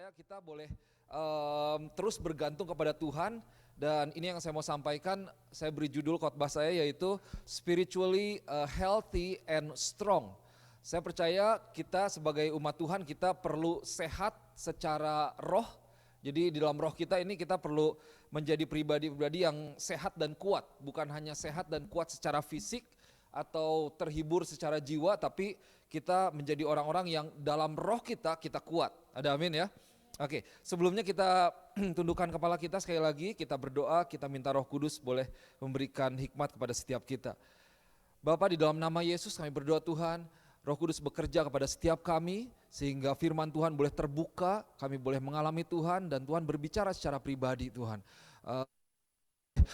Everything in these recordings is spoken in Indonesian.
Kita boleh terus bergantung kepada Tuhan, dan ini yang saya mau sampaikan. Saya beri judul khotbah saya yaitu spiritually healthy and strong. Saya percaya kita sebagai umat Tuhan kita perlu sehat secara roh. Jadi di dalam roh kita ini kita perlu menjadi pribadi-pribadi yang sehat dan kuat, bukan hanya sehat dan kuat secara fisik atau terhibur secara jiwa, tapi kita menjadi orang-orang yang dalam roh kita kuat. Ada amin ya. Oke, sebelumnya kita tundukkan kepala kita sekali lagi, kita berdoa, kita minta Roh Kudus boleh memberikan hikmat kepada setiap kita. Bapa, di dalam nama Yesus kami berdoa Tuhan, Roh Kudus bekerja kepada setiap kami sehingga firman Tuhan boleh terbuka, kami boleh mengalami Tuhan dan Tuhan berbicara secara pribadi Tuhan.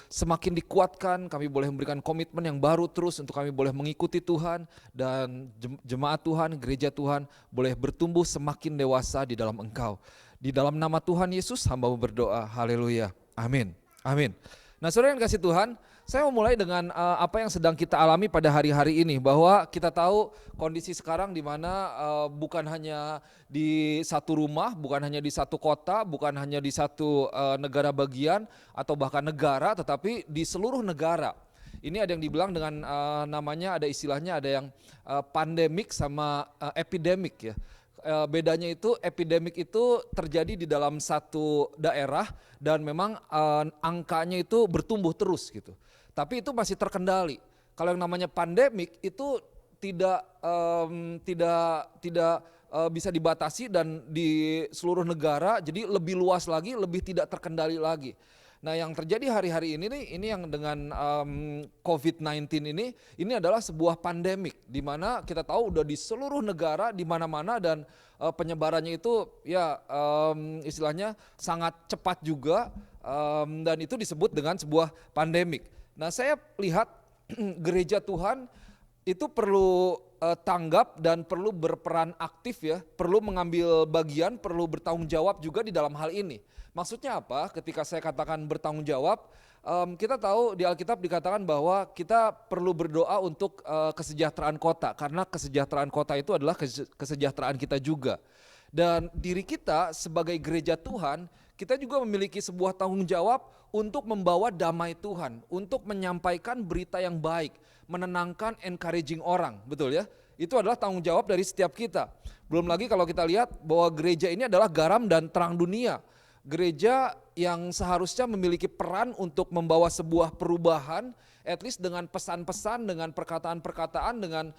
Semakin dikuatkan, kami boleh memberikan komitmen yang baru terus untuk kami boleh mengikuti Tuhan, dan jemaat Tuhan, gereja Tuhan boleh bertumbuh semakin dewasa di dalam Engkau. Di dalam nama Tuhan Yesus hamba berdoa, haleluya, amin, amin. Nah saudara yang kasih Tuhan, saya mau mulai dengan apa yang sedang kita alami pada hari-hari ini, bahwa kita tahu kondisi sekarang di mana bukan hanya di satu rumah, bukan hanya di satu kota, bukan hanya di satu negara bagian atau bahkan negara, tetapi di seluruh negara. Ini ada yang dibilang dengan namanya, ada istilahnya, ada yang pandemik sama epidemik ya. Bedanya itu epidemik itu terjadi di dalam satu daerah dan memang angkanya itu bertumbuh terus gitu. Tapi itu masih terkendali. Kalau yang namanya pandemik itu tidak bisa dibatasi dan di seluruh negara, jadi lebih luas lagi, lebih tidak terkendali lagi. Nah yang terjadi hari-hari ini nih, ini yang dengan COVID-19 ini adalah sebuah pandemik di mana kita tahu udah di seluruh negara, di mana-mana, dan penyebarannya itu ya istilahnya sangat cepat juga, dan itu disebut dengan sebuah pandemik. Nah saya lihat gereja Tuhan itu perlu tanggap dan perlu berperan aktif ya, perlu mengambil bagian, perlu bertanggung jawab juga di dalam hal ini. Maksudnya apa? Ketika saya katakan bertanggung jawab, kita tahu di Alkitab dikatakan bahwa kita perlu berdoa untuk kesejahteraan kota, karena kesejahteraan kota itu adalah kesejahteraan kita juga. Dan diri kita sebagai gereja Tuhan, kita juga memiliki sebuah tanggung jawab untuk membawa damai Tuhan, untuk menyampaikan berita yang baik, menenangkan, encouraging orang, betul ya? Itu adalah tanggung jawab dari setiap kita. Belum lagi kalau kita lihat bahwa gereja ini adalah garam dan terang dunia. Gereja yang seharusnya memiliki peran untuk membawa sebuah perubahan, at least dengan pesan-pesan, dengan perkataan-perkataan, dengan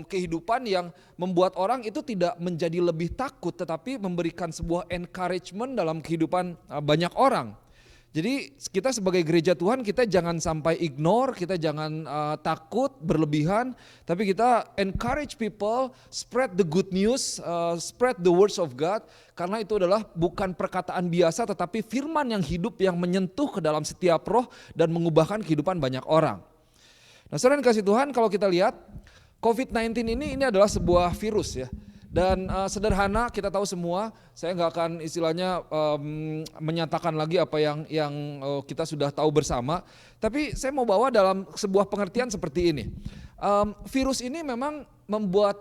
kehidupan yang membuat orang itu tidak menjadi lebih takut, tetapi memberikan sebuah encouragement dalam kehidupan banyak orang. Jadi kita sebagai gereja Tuhan, kita jangan sampai ignore, kita jangan takut berlebihan, tapi kita encourage people, spread the good news, spread the words of God, karena itu adalah bukan perkataan biasa tetapi firman yang hidup yang menyentuh ke dalam setiap roh dan mengubahkan kehidupan banyak orang. Nah saudara yang kasih Tuhan, kalau kita lihat COVID-19 ini adalah sebuah virus ya. Dan sederhana kita tahu semua, saya nggak akan istilahnya menyatakan lagi apa yang kita sudah tahu bersama. Tapi saya mau bawa dalam sebuah pengertian seperti ini. Virus ini memang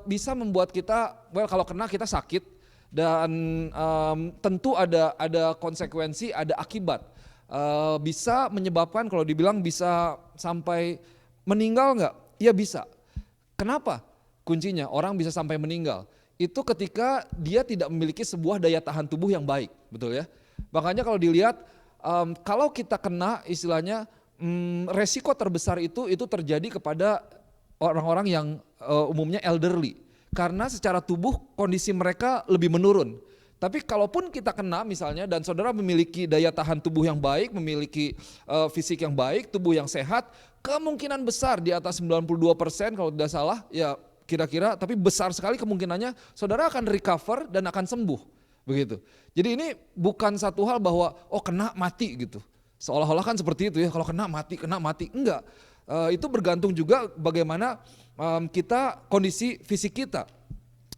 bisa membuat kita, kalau kena kita sakit, dan tentu ada konsekuensi, ada akibat. Bisa menyebabkan, kalau dibilang bisa sampai meninggal nggak? Ya bisa. Kenapa? Kuncinya orang bisa sampai meninggal. Itu ketika dia tidak memiliki sebuah daya tahan tubuh yang baik, betul ya. Makanya kalau dilihat, kalau kita kena istilahnya resiko terbesar itu terjadi kepada orang-orang yang umumnya elderly, karena secara tubuh kondisi mereka lebih menurun. Tapi kalaupun kita kena misalnya dan saudara memiliki daya tahan tubuh yang baik, memiliki fisik yang baik, tubuh yang sehat, kemungkinan besar di atas 92% kalau tidak salah ya, kira-kira, tapi besar sekali kemungkinannya saudara akan recover dan akan sembuh, begitu. Jadi ini bukan satu hal bahwa kena mati gitu, seolah-olah kan seperti itu ya, kalau kena mati, enggak. Itu bergantung juga bagaimana kita, kondisi fisik kita.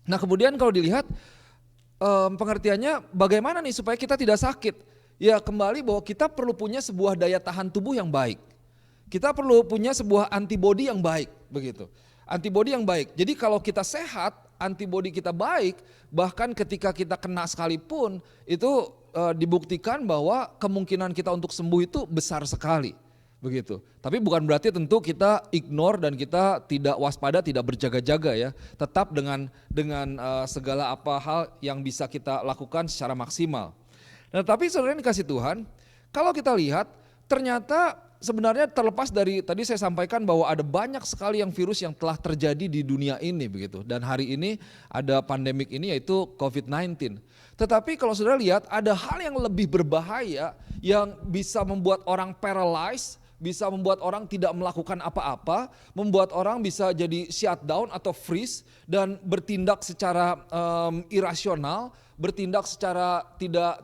Nah kemudian kalau dilihat pengertiannya bagaimana nih supaya kita tidak sakit, ya kembali bahwa kita perlu punya sebuah daya tahan tubuh yang baik, kita perlu punya sebuah antibodi yang baik, begitu. Antibodi yang baik. Jadi kalau kita sehat, antibodi kita baik, bahkan ketika kita kena sekalipun, itu dibuktikan bahwa kemungkinan kita untuk sembuh itu besar sekali. Begitu. Tapi bukan berarti tentu kita ignore dan kita tidak waspada, tidak berjaga-jaga ya. Tetap dengan segala apa hal yang bisa kita lakukan secara maksimal. Nah, tapi saudara yang dikasih Tuhan, kalau kita lihat ternyata sebenarnya terlepas dari tadi saya sampaikan bahwa ada banyak sekali yang virus yang telah terjadi di dunia ini begitu. Dan hari ini ada pandemik ini yaitu COVID-19. Tetapi kalau saudara lihat ada hal yang lebih berbahaya yang bisa membuat orang paralyzed, bisa membuat orang tidak melakukan apa-apa, membuat orang bisa jadi shutdown atau freeze dan bertindak secara irasional, bertindak secara tidak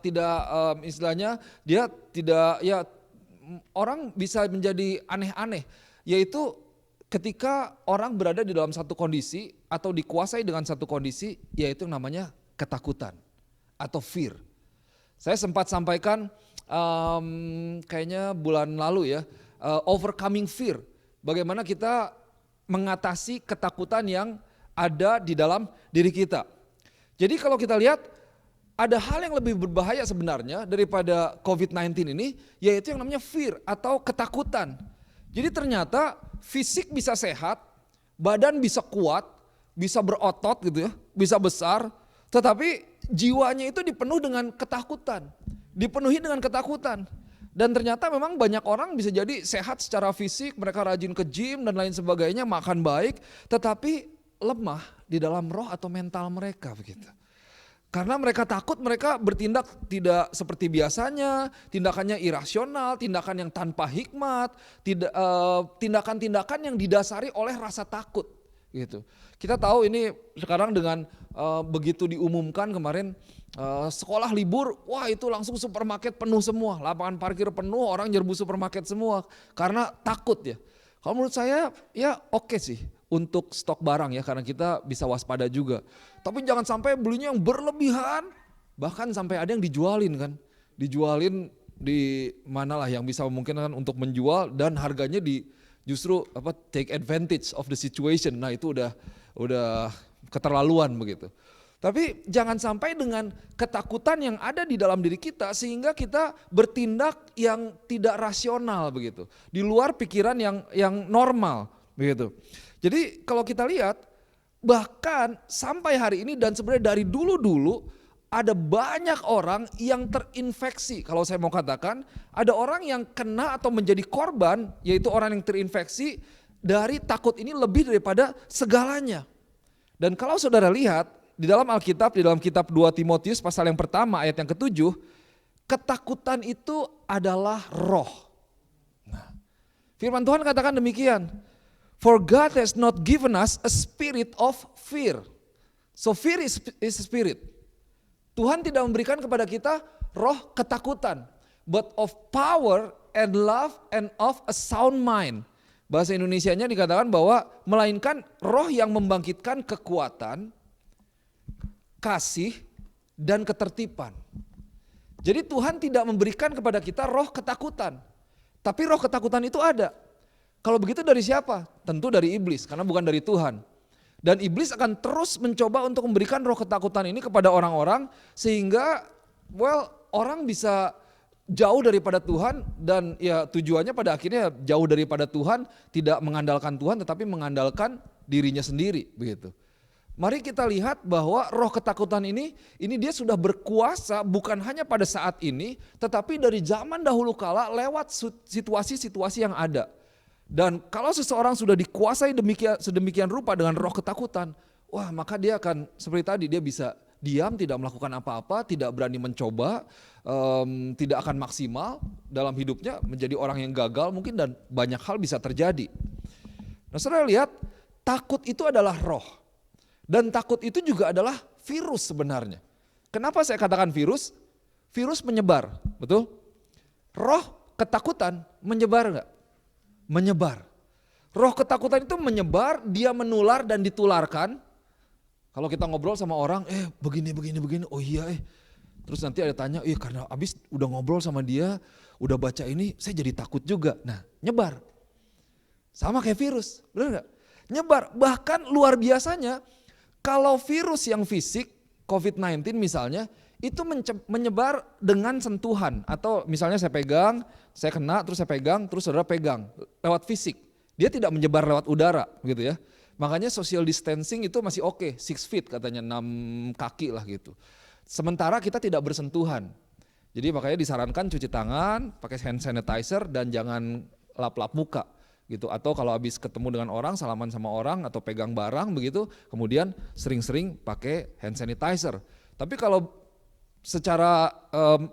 istilahnya dia tidak ya orang bisa menjadi aneh-aneh, yaitu ketika orang berada di dalam satu kondisi atau dikuasai dengan satu kondisi yaitu namanya ketakutan atau fear. Saya sempat sampaikan kayaknya bulan lalu ya, overcoming fear. Bagaimana kita mengatasi ketakutan yang ada di dalam diri kita. Jadi kalau kita lihat ada hal yang lebih berbahaya sebenarnya daripada COVID-19 ini, yaitu yang namanya fear atau ketakutan. Jadi ternyata fisik bisa sehat, badan bisa kuat, bisa berotot gitu ya, bisa besar, tetapi jiwanya itu dipenuhi dengan ketakutan. Dipenuhi dengan ketakutan. Dan ternyata memang banyak orang bisa jadi sehat secara fisik, mereka rajin ke gym dan lain sebagainya, makan baik, tetapi lemah di dalam roh atau mental mereka begitu. Karena mereka takut, mereka bertindak tidak seperti biasanya, tindakannya irasional, tindakan yang tanpa hikmat, tindakan-tindakan yang didasari oleh rasa takut gitu. Kita tahu ini sekarang dengan begitu diumumkan kemarin sekolah libur, wah itu langsung supermarket penuh semua, lapangan parkir penuh, orang nyerbu supermarket semua karena takut ya. Kalau menurut saya ya oke sih untuk stok barang ya karena kita bisa waspada juga. Tapi jangan sampai belinya yang berlebihan, bahkan sampai ada yang dijualin kan. Dijualin di manalah yang bisa memungkinkan untuk menjual dan harganya justru take advantage of the situation. Nah itu udah keterlaluan begitu. Tapi jangan sampai dengan ketakutan yang ada di dalam diri kita sehingga kita bertindak yang tidak rasional begitu. Di luar pikiran yang normal begitu. Jadi kalau kita lihat bahkan sampai hari ini dan sebenarnya dari dulu-dulu ada banyak orang yang terinfeksi. Kalau saya mau katakan ada orang yang kena atau menjadi korban yaitu orang yang terinfeksi dari takut ini lebih daripada segalanya. Dan kalau saudara lihat di dalam Alkitab, di dalam kitab 2 Timotius pasal yang pertama ayat yang ke-7, ketakutan itu adalah roh. Nah, firman Tuhan katakan demikian. For God has not given us a spirit of fear. So fear is a spirit. Tuhan tidak memberikan kepada kita roh ketakutan, but of power and love and of a sound mind. Bahasa Indonesianya dikatakan bahwa melainkan roh yang membangkitkan kekuatan, kasih, dan ketertiban. Jadi Tuhan tidak memberikan kepada kita roh ketakutan. Tapi roh ketakutan itu ada. Kalau begitu dari siapa? Tentu dari iblis karena bukan dari Tuhan. Dan iblis akan terus mencoba untuk memberikan roh ketakutan ini kepada orang-orang sehingga orang bisa jauh daripada Tuhan dan ya tujuannya pada akhirnya jauh daripada Tuhan, tidak mengandalkan Tuhan tetapi mengandalkan dirinya sendiri begitu. Mari kita lihat bahwa roh ketakutan ini dia sudah berkuasa bukan hanya pada saat ini tetapi dari zaman dahulu kala lewat situasi-situasi yang ada. Dan kalau seseorang sudah dikuasai sedemikian rupa dengan roh ketakutan, wah maka dia akan seperti tadi dia bisa diam, tidak melakukan apa-apa, tidak berani mencoba, tidak akan maksimal dalam hidupnya, menjadi orang yang gagal mungkin dan banyak hal bisa terjadi. Nah saudara lihat takut itu adalah roh. Dan takut itu juga adalah virus sebenarnya. Kenapa saya katakan virus? Virus menyebar, betul? Roh ketakutan menyebar enggak? Menyebar. Roh ketakutan itu menyebar, dia menular dan ditularkan. Kalau kita ngobrol sama orang, begini, oh iya Terus nanti ada tanya, karena abis udah ngobrol sama dia, udah baca ini, saya jadi takut juga. Nah nyebar. Sama kayak virus, benar enggak? Nyebar, bahkan luar biasanya kalau virus yang fisik, COVID-19 misalnya, itu menyebar dengan sentuhan. Atau misalnya saya pegang, saya kena, terus saya pegang, terus saudara pegang lewat fisik. Dia tidak menyebar lewat udara gitu ya. Makanya social distancing itu masih oke, 6 feet katanya, 6 kaki lah gitu. Sementara kita tidak bersentuhan. Jadi makanya disarankan cuci tangan, pakai hand sanitizer dan jangan lap-lap muka gitu. Atau kalau habis ketemu dengan orang, salaman sama orang atau pegang barang begitu, kemudian sering-sering pakai hand sanitizer. Tapi kalau secara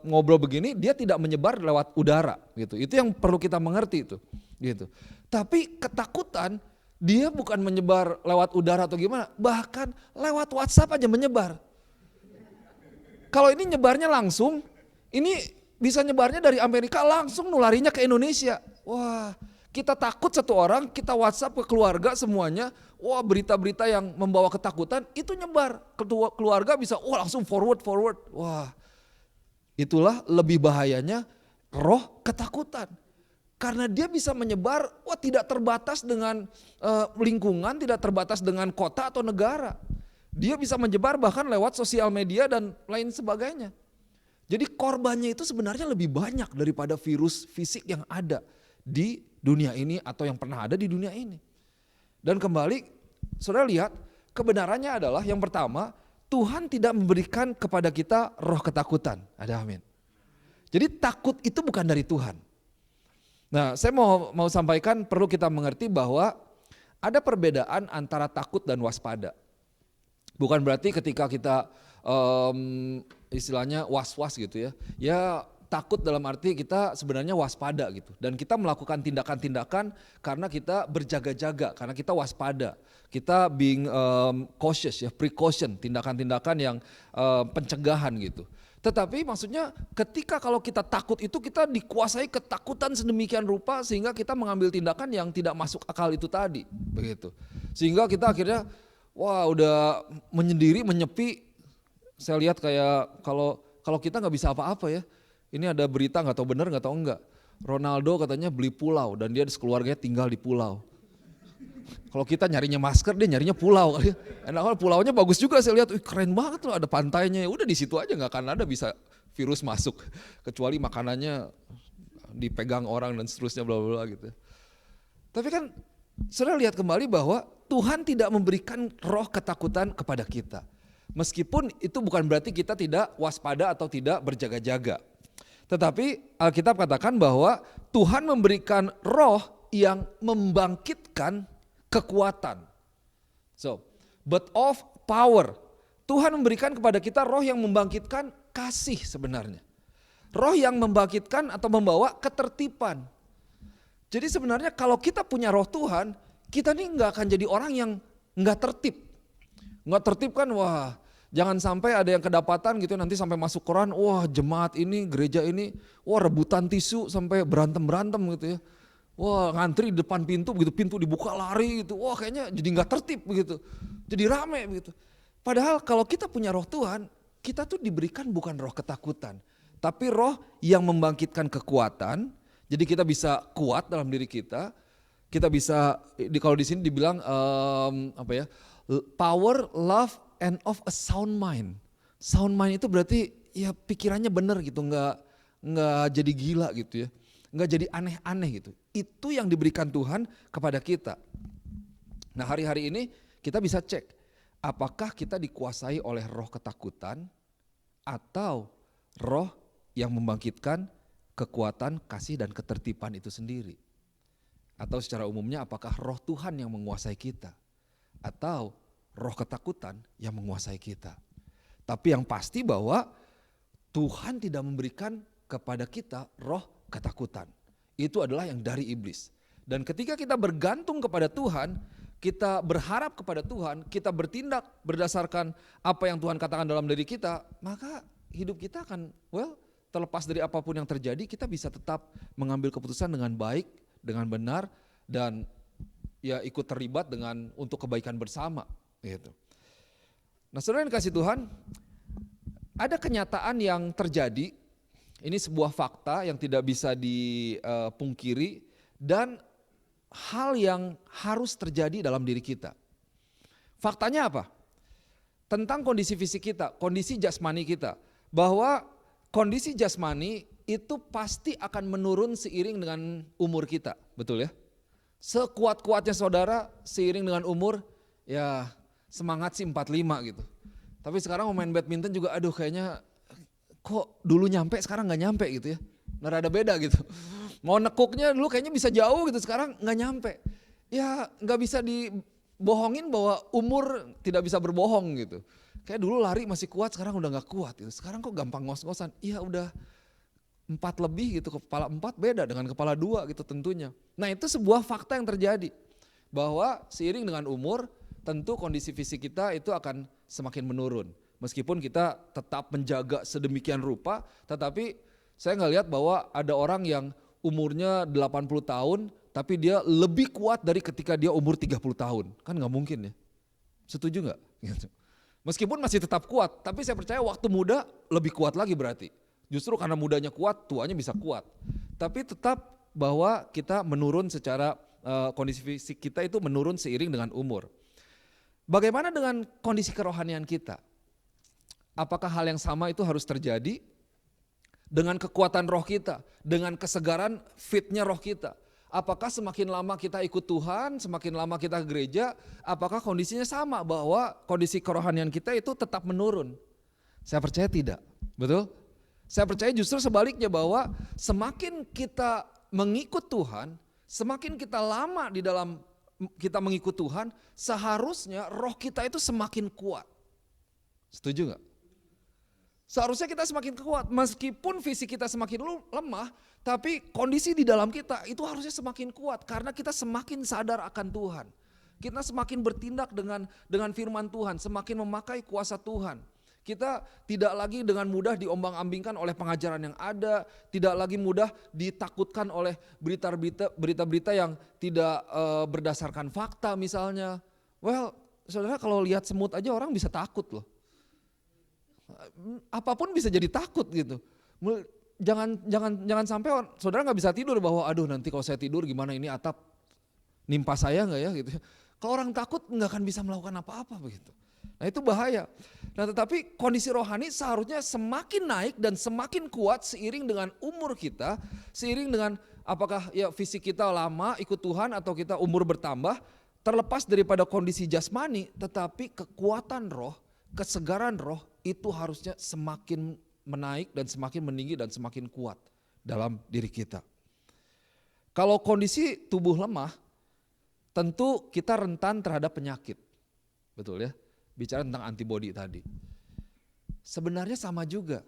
ngobrol begini, dia tidak menyebar lewat udara gitu. Itu yang perlu kita mengerti itu gitu. Tapi ketakutan dia bukan menyebar lewat udara atau gimana, bahkan lewat WhatsApp aja menyebar. Kalau ini nyebarnya langsung, ini bisa nyebarnya dari Amerika langsung nularinya ke Indonesia. Wah, kita takut satu orang, kita WhatsApp ke keluarga semuanya, wah berita-berita yang membawa ketakutan itu nyebar. Keluarga bisa langsung forward. Wah, itulah lebih bahayanya roh ketakutan. Karena dia bisa menyebar, wah tidak terbatas dengan lingkungan, tidak terbatas dengan kota atau negara. Dia bisa menyebar bahkan lewat sosial media dan lain sebagainya. Jadi korbannya itu sebenarnya lebih banyak daripada virus fisik yang ada di dunia ini atau yang pernah ada di dunia ini. Dan kembali, saudara lihat kebenarannya adalah yang pertama, Tuhan tidak memberikan kepada kita roh ketakutan. Ada amin. Jadi takut itu bukan dari Tuhan. Nah, saya mau sampaikan perlu kita mengerti bahwa ada perbedaan antara takut dan waspada. Bukan berarti ketika kita istilahnya was-was gitu ya. Ya takut dalam arti kita sebenarnya waspada gitu. Dan kita melakukan tindakan-tindakan karena kita berjaga-jaga, karena kita waspada. Kita being cautious ya, precaution, tindakan-tindakan yang pencegahan gitu. Tetapi maksudnya ketika kalau kita takut itu kita dikuasai ketakutan sedemikian rupa sehingga kita mengambil tindakan yang tidak masuk akal itu tadi. Begitu. Sehingga kita akhirnya wah udah menyendiri, menyepi. Saya lihat kayak kalau kita nggak bisa apa-apa ya. Ini ada berita nggak tahu benar nggak tahu enggak. Ronaldo katanya beli pulau dan dia sekeluarganya tinggal di pulau. Kalau kita nyarinya masker dia nyarinya pulau kali. Enak, pulaunya bagus juga saya lihat, keren banget loh ada pantainya. Udah di situ aja nggak akan ada bisa virus masuk kecuali makanannya dipegang orang dan seterusnya bla bla bla gitu. Tapi kan saudara lihat kembali bahwa Tuhan tidak memberikan roh ketakutan kepada kita. Meskipun itu bukan berarti kita tidak waspada atau tidak berjaga-jaga. Tetapi Alkitab katakan bahwa Tuhan memberikan roh yang membangkitkan kekuatan. So, but of power. Tuhan memberikan kepada kita roh yang membangkitkan kasih sebenarnya. Roh yang membangkitkan atau membawa ketertiban. Jadi sebenarnya kalau kita punya roh Tuhan, kita nih nggak akan jadi orang yang nggak tertib. Nggak tertib kan, wah jangan sampai ada yang kedapatan gitu nanti sampai masuk Quran, wah jemaat ini, gereja ini, wah rebutan tisu sampai berantem gitu ya. Wah ngantri di depan pintu begitu, pintu dibuka lari gitu, wah kayaknya jadi nggak tertib begitu, jadi rame begitu. Padahal kalau kita punya roh Tuhan, kita tuh diberikan bukan roh ketakutan, tapi roh yang membangkitkan kekuatan. Jadi kita bisa kuat dalam diri kita bisa kalau di sini dibilang power, love, and of a sound mind. Sound mind itu berarti ya pikirannya benar gitu, nggak jadi gila gitu ya, nggak jadi aneh-aneh gitu. Itu yang diberikan Tuhan kepada kita. Nah hari-hari ini kita bisa cek apakah kita dikuasai oleh roh ketakutan atau roh yang membangkitkan kekuatan, kasih dan ketertiban itu sendiri. Atau secara umumnya apakah roh Tuhan yang menguasai kita atau roh ketakutan yang menguasai kita. Tapi yang pasti bahwa Tuhan tidak memberikan kepada kita roh ketakutan. Itu adalah yang dari iblis. Dan ketika kita bergantung kepada Tuhan, kita berharap kepada Tuhan, kita bertindak berdasarkan apa yang Tuhan katakan dalam diri kita, maka hidup kita akan terlepas dari apapun yang terjadi, kita bisa tetap mengambil keputusan dengan baik, dengan benar, dan ya ikut terlibat dengan untuk kebaikan bersama gitu. Nah saudara yang dikasih Tuhan, ada kenyataan yang terjadi, ini sebuah fakta yang tidak bisa dipungkiri dan hal yang harus terjadi dalam diri kita. Faktanya apa? Tentang kondisi fisik kita, kondisi jasmani kita. Bahwa kondisi jasmani itu pasti akan menurun seiring dengan umur kita, betul ya? Sekuat-kuatnya saudara seiring dengan umur, ya semangat sih 45 gitu. Tapi sekarang mau main badminton juga aduh kayaknya kok dulu nyampe sekarang gak nyampe gitu ya. Rada beda gitu. Mau nekuknya dulu kayaknya bisa jauh gitu, sekarang gak nyampe. Ya gak bisa dibohongin bahwa umur tidak bisa berbohong gitu. Kayak dulu lari masih kuat, sekarang udah gak kuat gitu. Sekarang kok gampang ngos-ngosan, iya udah 4 lebih gitu, kepala 4 beda dengan kepala 2 gitu tentunya. Nah itu sebuah fakta yang terjadi. Bahwa seiring dengan umur tentu kondisi fisik kita itu akan semakin menurun. Meskipun kita tetap menjaga sedemikian rupa, tetapi saya lihat bahwa ada orang yang umurnya 80 tahun, tapi dia lebih kuat dari ketika dia umur 30 tahun. Kan gak mungkin ya, setuju gak? Gitu. Meskipun masih tetap kuat, tapi saya percaya waktu muda lebih kuat lagi berarti. Justru karena mudanya kuat, tuanya bisa kuat. Tapi tetap bahwa kita menurun secara kondisi fisik kita itu menurun seiring dengan umur. Bagaimana dengan kondisi kerohanian kita? Apakah hal yang sama itu harus terjadi? Dengan kekuatan roh kita, dengan kesegaran fitnya roh kita. Apakah semakin lama kita ikut Tuhan, semakin lama kita ke gereja, apakah kondisinya sama bahwa kondisi kerohanian kita itu tetap menurun? Saya percaya tidak, betul? Saya percaya justru sebaliknya bahwa semakin kita mengikut Tuhan, semakin kita lama di dalam kita mengikut Tuhan, seharusnya roh kita itu semakin kuat. Setuju gak? Seharusnya kita semakin kuat, meskipun fisik kita semakin lemah, tapi kondisi di dalam kita itu harusnya semakin kuat karena kita semakin sadar akan Tuhan. Kita semakin bertindak dengan firman Tuhan, semakin memakai kuasa Tuhan. Kita tidak lagi dengan mudah diombang-ambingkan oleh pengajaran yang ada, tidak lagi mudah ditakutkan oleh berita-berita yang tidak berdasarkan fakta misalnya. Well, saudara kalau lihat semut aja orang bisa takut loh. Apapun bisa jadi takut gitu. Jangan sampai saudara nggak bisa tidur bahwa aduh nanti kalau saya tidur gimana ini atap nimpa saya nggak ya gitu. Kalau orang takut nggak akan bisa melakukan apa-apa begitu. Nah itu bahaya. Nah tetapi kondisi rohani seharusnya semakin naik dan semakin kuat seiring dengan umur kita, seiring dengan apakah ya fisik kita lama ikut Tuhan atau kita umur bertambah, terlepas daripada kondisi jasmani, tetapi kekuatan roh, kesegaran roh itu harusnya semakin menaik dan semakin meninggi dan semakin kuat dalam diri kita. Kalau kondisi tubuh lemah, tentu kita rentan terhadap penyakit, betul ya? Bicara tentang antibodi tadi. Sebenarnya sama juga.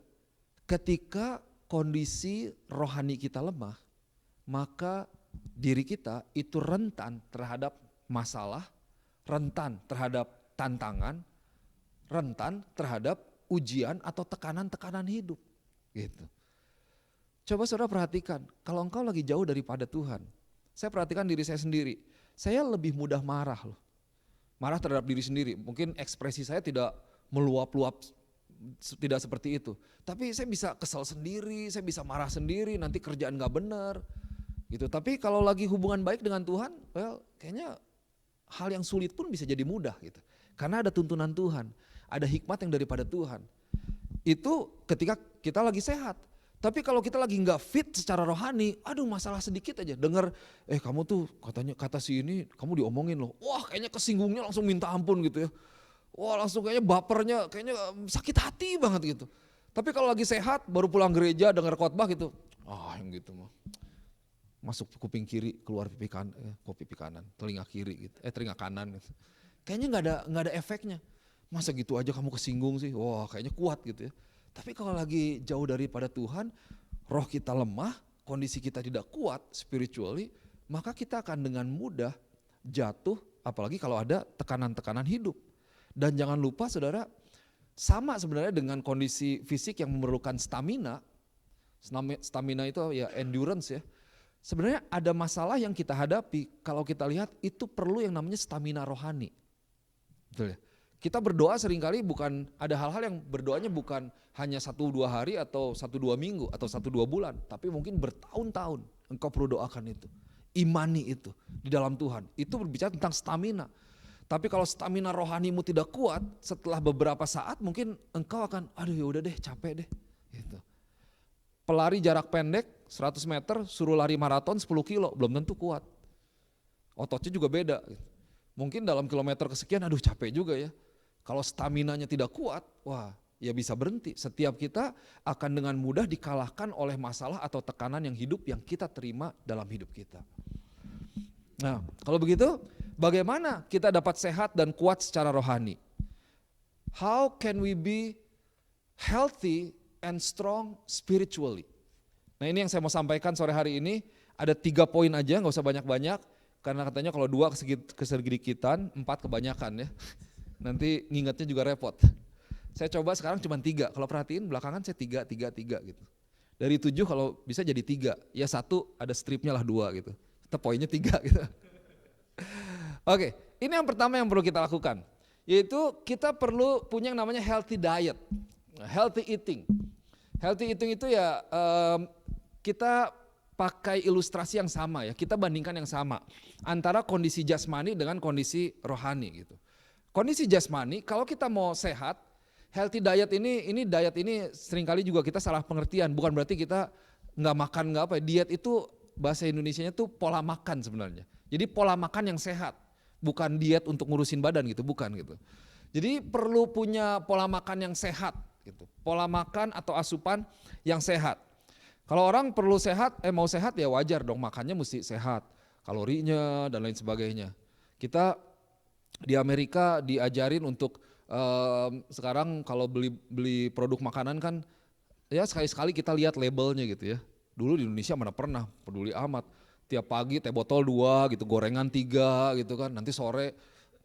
Ketika kondisi rohani kita lemah, maka diri kita itu rentan terhadap masalah, rentan terhadap tantangan, rentan terhadap ujian atau tekanan-tekanan hidup. Gitu. Coba saudara perhatikan, kalau engkau lagi jauh daripada Tuhan, saya perhatikan diri saya sendiri, saya lebih mudah marah loh. Marah terhadap diri sendiri, mungkin ekspresi saya tidak meluap-luap, tidak seperti itu. Tapi saya bisa kesal sendiri, saya bisa marah sendiri, nanti kerjaan gak benar. Gitu. Tapi kalau lagi hubungan baik dengan Tuhan, well, kayaknya hal yang sulit pun bisa jadi mudah. Gitu. Karena ada tuntunan Tuhan, ada hikmat yang daripada Tuhan. Itu ketika kita lagi sehat. Tapi kalau kita lagi nggak fit secara rohani, aduh masalah sedikit aja dengar, kamu tuh katanya kata si ini kamu diomongin loh, wah kayaknya kesinggungnya langsung minta ampun gitu ya, wah langsung kayaknya bapernya, kayaknya sakit hati banget gitu. Tapi kalau lagi sehat, baru pulang gereja dengar khotbah gitu, yang gitu mah, masuk kuping kiri keluar pipi kanan, telinga kiri gitu, telinga kanan gitu. Kayaknya nggak ada efeknya, masa gitu aja kamu kesinggung sih, wah kayaknya kuat gitu ya. Tapi kalau lagi jauh daripada Tuhan, roh kita lemah, kondisi kita tidak kuat spiritually, maka kita akan dengan mudah jatuh, apalagi kalau ada tekanan-tekanan hidup. Dan jangan lupa saudara, sama sebenarnya dengan kondisi fisik yang memerlukan stamina. Stamina itu ya endurance ya. Sebenarnya ada masalah yang kita hadapi, kalau kita lihat itu perlu yang namanya stamina rohani. Betul ya? Kita berdoa seringkali bukan, ada hal-hal yang berdoanya bukan hanya 1-2 hari atau 1-2 minggu atau 1-2 bulan. Tapi mungkin bertahun-tahun engkau perlu doakan itu. imani itu di dalam Tuhan. Itu berbicara tentang stamina. Tapi kalau stamina rohanimu tidak kuat, setelah beberapa saat mungkin engkau akan, aduh ya udah deh, capek deh. Gitu. Pelari jarak pendek 100 meter suruh lari maraton 10 kilo, belum tentu kuat. Ototnya juga beda. Mungkin dalam kilometer kesekian, aduh capek juga ya. Kalau staminanya tidak kuat, wah ya bisa berhenti. Setiap kita akan dengan mudah dikalahkan oleh masalah atau tekanan yang kita terima dalam hidup kita. Nah, kalau begitu bagaimana kita dapat sehat dan kuat secara rohani? How can we be healthy and strong spiritually? Nah, ini yang saya mau sampaikan sore hari ini. Ada 3 poin aja, gak usah banyak-banyak. Karena katanya kalau 2 kesedikitan, 4 kebanyakan ya. Nanti ngingetnya juga repot. Saya coba sekarang cuma 3, kalau perhatiin belakangan saya 3 gitu. Dari 7 kalau bisa jadi 3, ya 1 ada stripnya lah 2 gitu. Tetap poinnya 3 gitu. Oke, ini yang pertama yang perlu kita lakukan. Yaitu kita perlu punya yang namanya healthy diet, healthy eating. Healthy eating itu ya kita pakai ilustrasi yang sama ya, kita bandingkan yang sama. Antara kondisi jasmani dengan kondisi rohani gitu. Kondisi jasmani kalau kita mau sehat, healthy diet ini seringkali juga kita salah pengertian. Bukan berarti kita nggak makan nggak apa. Diet itu bahasa Indonesianya tuh pola makan sebenarnya. Jadi pola makan yang sehat, bukan diet untuk ngurusin badan gitu, bukan gitu. Jadi perlu punya pola makan yang sehat gitu. Pola makan atau asupan yang sehat. Kalau orang perlu sehat, mau sehat ya wajar dong makannya mesti sehat. Kalorinya dan lain sebagainya. Kita di Amerika diajarin untuk sekarang kalau beli produk makanan kan ya sekali-sekali kita lihat labelnya gitu ya. Dulu di Indonesia mana pernah peduli amat. Tiap pagi teh botol 2 gitu, gorengan 3 gitu kan. Nanti sore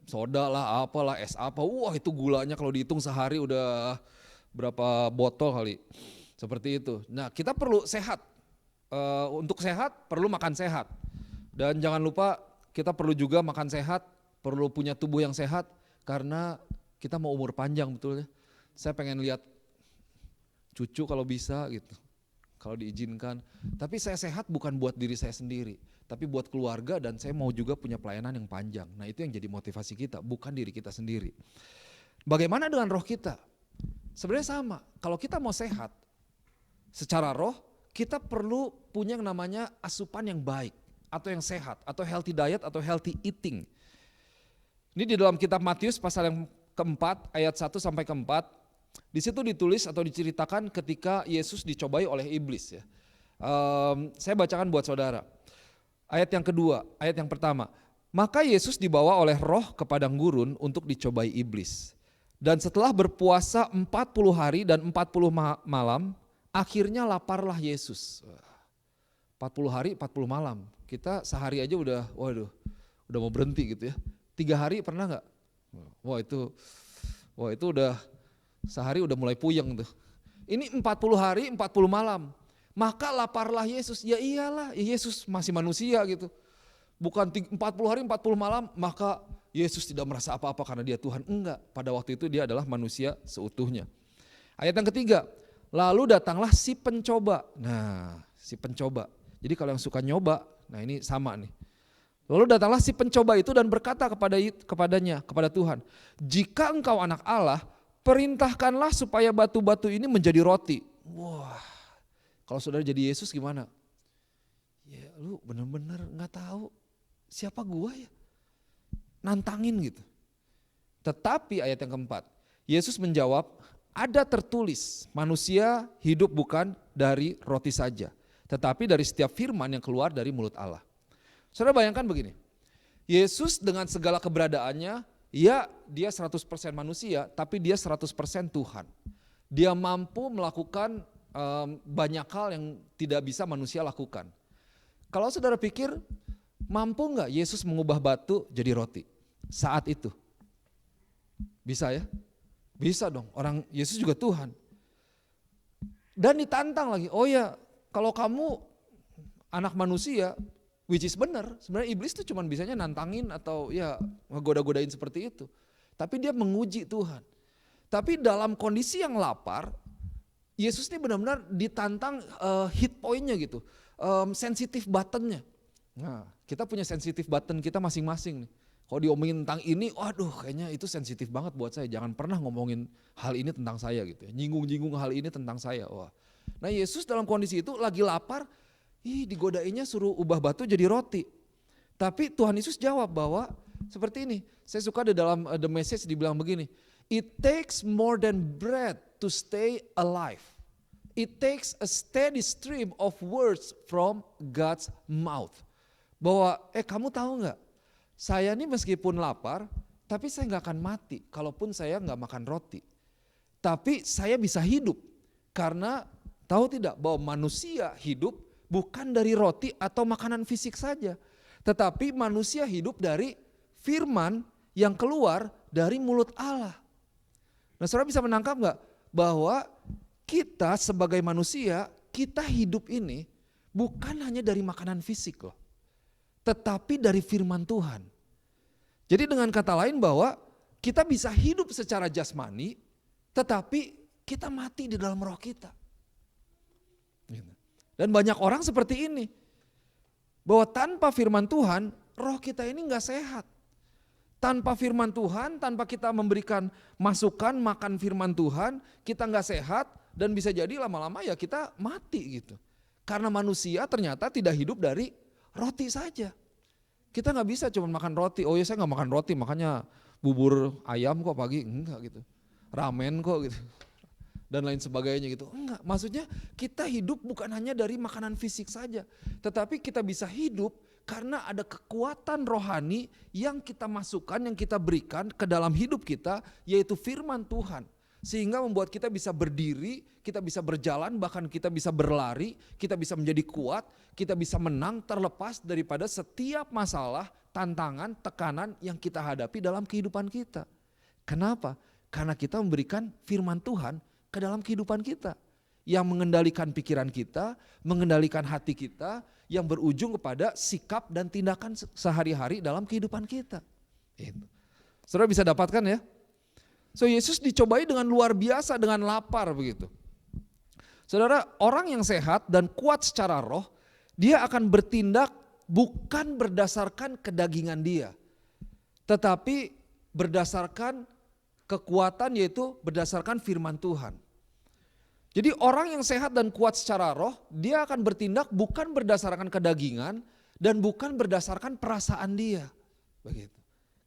soda lah, apalah, es apa. Wah itu gulanya kalau dihitung sehari udah berapa botol kali. Seperti itu. Nah kita perlu sehat. Untuk sehat perlu makan sehat. Dan jangan lupa kita perlu juga makan sehat, perlu punya tubuh yang sehat karena kita mau umur panjang betul ya. Saya pengen lihat cucu kalau bisa gitu, kalau diizinkan. Tapi saya sehat bukan buat diri saya sendiri, tapi buat keluarga dan saya mau juga punya pelayanan yang panjang. Nah itu yang jadi motivasi kita, bukan diri kita sendiri. Bagaimana dengan roh kita? Sebenarnya sama, kalau kita mau sehat secara roh, kita perlu punya yang namanya asupan yang baik atau yang sehat, atau healthy diet atau healthy eating. Ini di dalam kitab Matius pasal yang keempat ayat 1 sampai keempat, di situ ditulis atau diceritakan ketika Yesus dicobai oleh iblis ya. Saya bacakan buat saudara. Ayat yang kedua, ayat yang pertama. Maka Yesus dibawa oleh roh ke padang gurun untuk dicobai iblis. Dan setelah berpuasa 40 hari dan 40 malam, akhirnya laparlah Yesus. 40 hari 40 malam, kita sehari aja udah mau berhenti gitu ya. 3 hari pernah gak? Wah itu udah sehari udah mulai puyeng tuh. Ini 40 hari 40 malam. Maka laparlah Yesus. Ya iyalah, Yesus masih manusia gitu. Bukan 40 hari 40 malam maka Yesus tidak merasa apa-apa karena dia Tuhan. Enggak, pada waktu itu dia adalah manusia seutuhnya. Ayat yang ketiga, lalu datanglah si pencoba. Nah, si pencoba. Jadi kalau yang suka nyoba, nah ini sama nih. Lalu datanglah si pencoba itu dan berkata kepada Tuhan, jika engkau anak Allah, perintahkanlah supaya batu-batu ini menjadi roti. Wah, kalau saudara jadi Yesus gimana? Ya lu bener-bener gak tahu siapa gua ya. Nantangin gitu. Tetapi ayat yang keempat, Yesus menjawab, ada tertulis manusia hidup bukan dari roti saja, tetapi dari setiap firman yang keluar dari mulut Allah. Saudara bayangkan begini, Yesus dengan segala keberadaannya, ya dia 100% manusia, tapi dia 100% Tuhan. Dia mampu melakukan banyak hal yang tidak bisa manusia lakukan. Kalau saudara pikir, mampu gak Yesus mengubah batu jadi roti saat itu? Bisa ya? Bisa dong, orang Yesus juga Tuhan. Dan ditantang lagi, oh ya kalau kamu anak manusia, which is benar, sebenarnya iblis itu cuma bisanya nantangin atau ya ngegoda-godain seperti itu. Tapi dia menguji Tuhan. Tapi dalam kondisi yang lapar, Yesus ini benar-benar ditantang hit point-nya gitu, sensitif button-nya. Nah, Kita punya sensitif button kita masing-masing nih. Kalau diomongin tentang ini, waduh kayaknya itu sensitif banget buat saya. Jangan pernah ngomongin hal ini tentang saya gitu ya. Nyinggung-nyinggung hal ini tentang saya. Wah. Nah Yesus dalam kondisi itu lagi lapar, digodainya suruh ubah batu jadi roti. Tapi Tuhan Yesus jawab bahwa seperti ini. Saya suka di dalam The Message dibilang begini. It takes more than bread to stay alive. It takes a steady stream of words from God's mouth. Bahwa kamu tahu gak? Saya ini meskipun lapar, tapi saya nggak akan mati kalaupun saya nggak makan roti. Tapi saya bisa hidup karena tahu tidak bahwa manusia hidup bukan dari roti atau makanan fisik saja. Tetapi manusia hidup dari firman yang keluar dari mulut Allah. Nah saudara bisa menangkap nggak bahwa kita sebagai manusia, kita hidup ini bukan hanya dari makanan fisik loh. Tetapi dari firman Tuhan. Jadi dengan kata lain bahwa kita bisa hidup secara jasmani, tetapi kita mati di dalam roh kita. Dan banyak orang seperti ini. Bahwa tanpa firman Tuhan, roh kita ini gak sehat. Tanpa firman Tuhan, tanpa kita memberikan masukan, makan firman Tuhan, kita gak sehat dan bisa jadi lama-lama ya kita mati gitu. Karena manusia ternyata tidak hidup dari roti saja. Kita gak bisa cuma makan roti, oh ya saya gak makan roti makanya bubur ayam kok pagi, enggak gitu. Ramen kok gitu. Dan lain sebagainya gitu, enggak. Maksudnya kita hidup bukan hanya dari makanan fisik saja. Tetapi kita bisa hidup karena ada kekuatan rohani yang kita masukkan, yang kita berikan ke dalam hidup kita, yaitu firman Tuhan. Sehingga membuat kita bisa berdiri, kita bisa berjalan, bahkan kita bisa berlari, kita bisa menjadi kuat, kita bisa menang terlepas daripada setiap masalah, tantangan, tekanan yang kita hadapi dalam kehidupan kita. Kenapa? Karena kita memberikan firman Tuhan ke dalam kehidupan kita. Yang mengendalikan pikiran kita, mengendalikan hati kita, yang berujung kepada sikap dan tindakan sehari-hari dalam kehidupan kita. Saudara bisa dapatkan ya? So Yesus dicobai dengan luar biasa, dengan lapar begitu. Saudara, orang yang sehat dan kuat secara roh, dia akan bertindak bukan berdasarkan kedagingan dia. Tetapi berdasarkan kekuatan, yaitu berdasarkan firman Tuhan. Jadi orang yang sehat dan kuat secara roh, dia akan bertindak bukan berdasarkan kedagingan dan bukan berdasarkan perasaan dia. Begitu.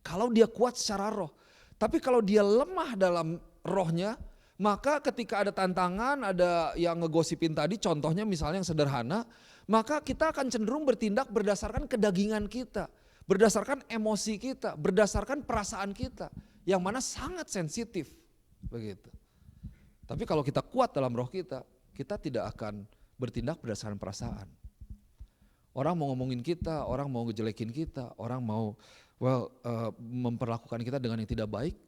Kalau dia kuat secara roh. Tapi kalau dia lemah dalam rohnya, maka ketika ada tantangan, ada yang ngegosipin tadi, contohnya misalnya yang sederhana, maka kita akan cenderung bertindak berdasarkan kedagingan kita, berdasarkan emosi kita, berdasarkan perasaan kita, yang mana sangat sensitif. Begitu. Tapi kalau kita kuat dalam roh kita, kita tidak akan bertindak berdasarkan perasaan. Orang mau ngomongin kita, orang mau ngejelekin kita, orang mau memperlakukan kita dengan yang tidak baik,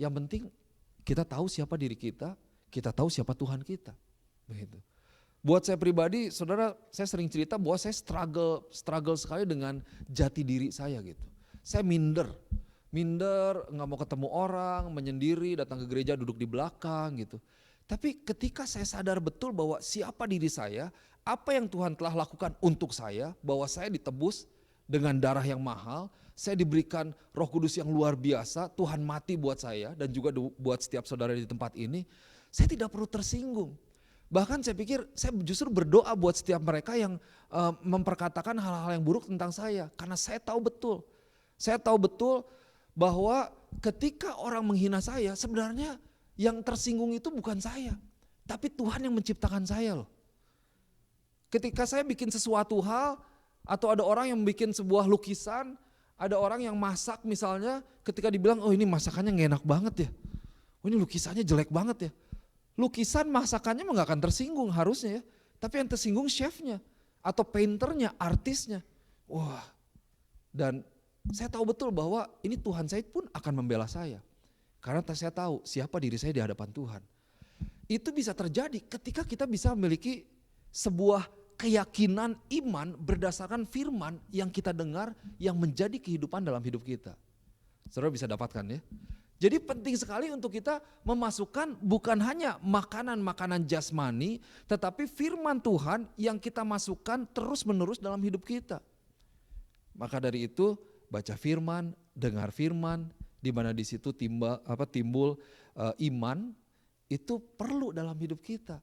yang penting kita tahu siapa diri kita tahu siapa Tuhan kita. Begitu. Buat saya pribadi, saudara, saya sering cerita bahwa saya struggle sekali dengan jati diri saya gitu. Saya minder, nggak mau ketemu orang, menyendiri, datang ke gereja duduk di belakang gitu. Tapi ketika saya sadar betul bahwa siapa diri saya, apa yang Tuhan telah lakukan untuk saya, bahwa saya ditebus dengan darah yang mahal, saya diberikan Roh Kudus yang luar biasa, Tuhan mati buat saya dan juga buat setiap saudara di tempat ini, saya tidak perlu tersinggung. Bahkan saya pikir saya justru berdoa buat setiap mereka yang memperkatakan hal-hal yang buruk tentang saya, karena saya tahu betul bahwa ketika orang menghina saya, sebenarnya yang tersinggung itu bukan saya, tapi Tuhan yang menciptakan saya loh. Ketika saya bikin sesuatu hal, atau ada orang yang bikin sebuah lukisan, ada orang yang masak misalnya, ketika dibilang, oh ini masakannya gak enak banget ya, oh ini lukisannya jelek banget ya. Lukisan masakannya gak akan tersinggung harusnya ya, tapi yang tersinggung chefnya, atau painternya, artisnya. Wah, dan saya tahu betul bahwa ini Tuhan saya pun akan membela saya. Karena saya tahu siapa diri saya di hadapan Tuhan. Itu bisa terjadi ketika kita bisa memiliki sebuah keyakinan iman berdasarkan firman yang kita dengar yang menjadi kehidupan dalam hidup kita. Saudara bisa dapatkan ya. Jadi penting sekali untuk kita memasukkan bukan hanya makanan-makanan jasmani, tetapi firman Tuhan yang kita masukkan terus menerus dalam hidup kita. Maka dari itu baca firman, dengar firman, di mana di situ timbul iman, itu perlu dalam hidup kita.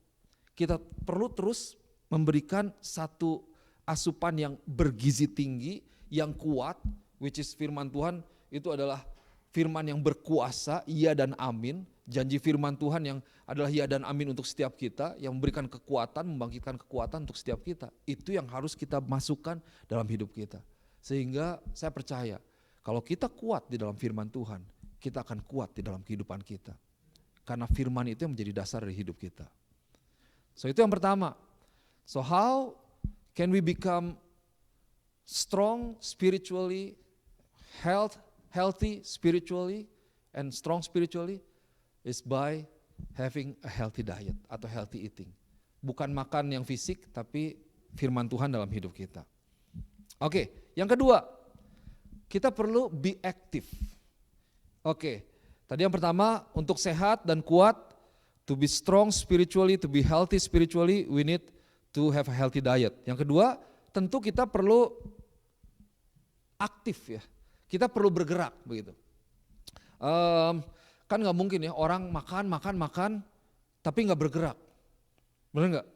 Kita perlu terus memberikan satu asupan yang bergizi tinggi, yang kuat, which is firman Tuhan itu adalah firman yang berkuasa, iya dan amin. Janji firman Tuhan yang adalah iya dan amin untuk setiap kita, yang memberikan kekuatan, membangkitkan kekuatan untuk setiap kita. Itu yang harus kita masukkan dalam hidup kita. Sehingga saya percaya, kalau kita kuat di dalam firman Tuhan, kita akan kuat di dalam kehidupan kita. Karena firman itu yang menjadi dasar dari hidup kita. So itu yang pertama. So how can we become strong spiritually, healthy spiritually, and strong spiritually? Is by having a healthy diet atau healthy eating. Bukan makan yang fisik, tapi firman Tuhan dalam hidup kita. Oke, yang kedua, kita perlu be active. Oke, tadi yang pertama untuk sehat dan kuat, to be strong spiritually, to be healthy spiritually, we need to have a healthy diet. Yang kedua, tentu kita perlu aktif ya. Kita perlu bergerak begitu. Kan nggak mungkin ya orang makan, tapi nggak bergerak. Benar nggak?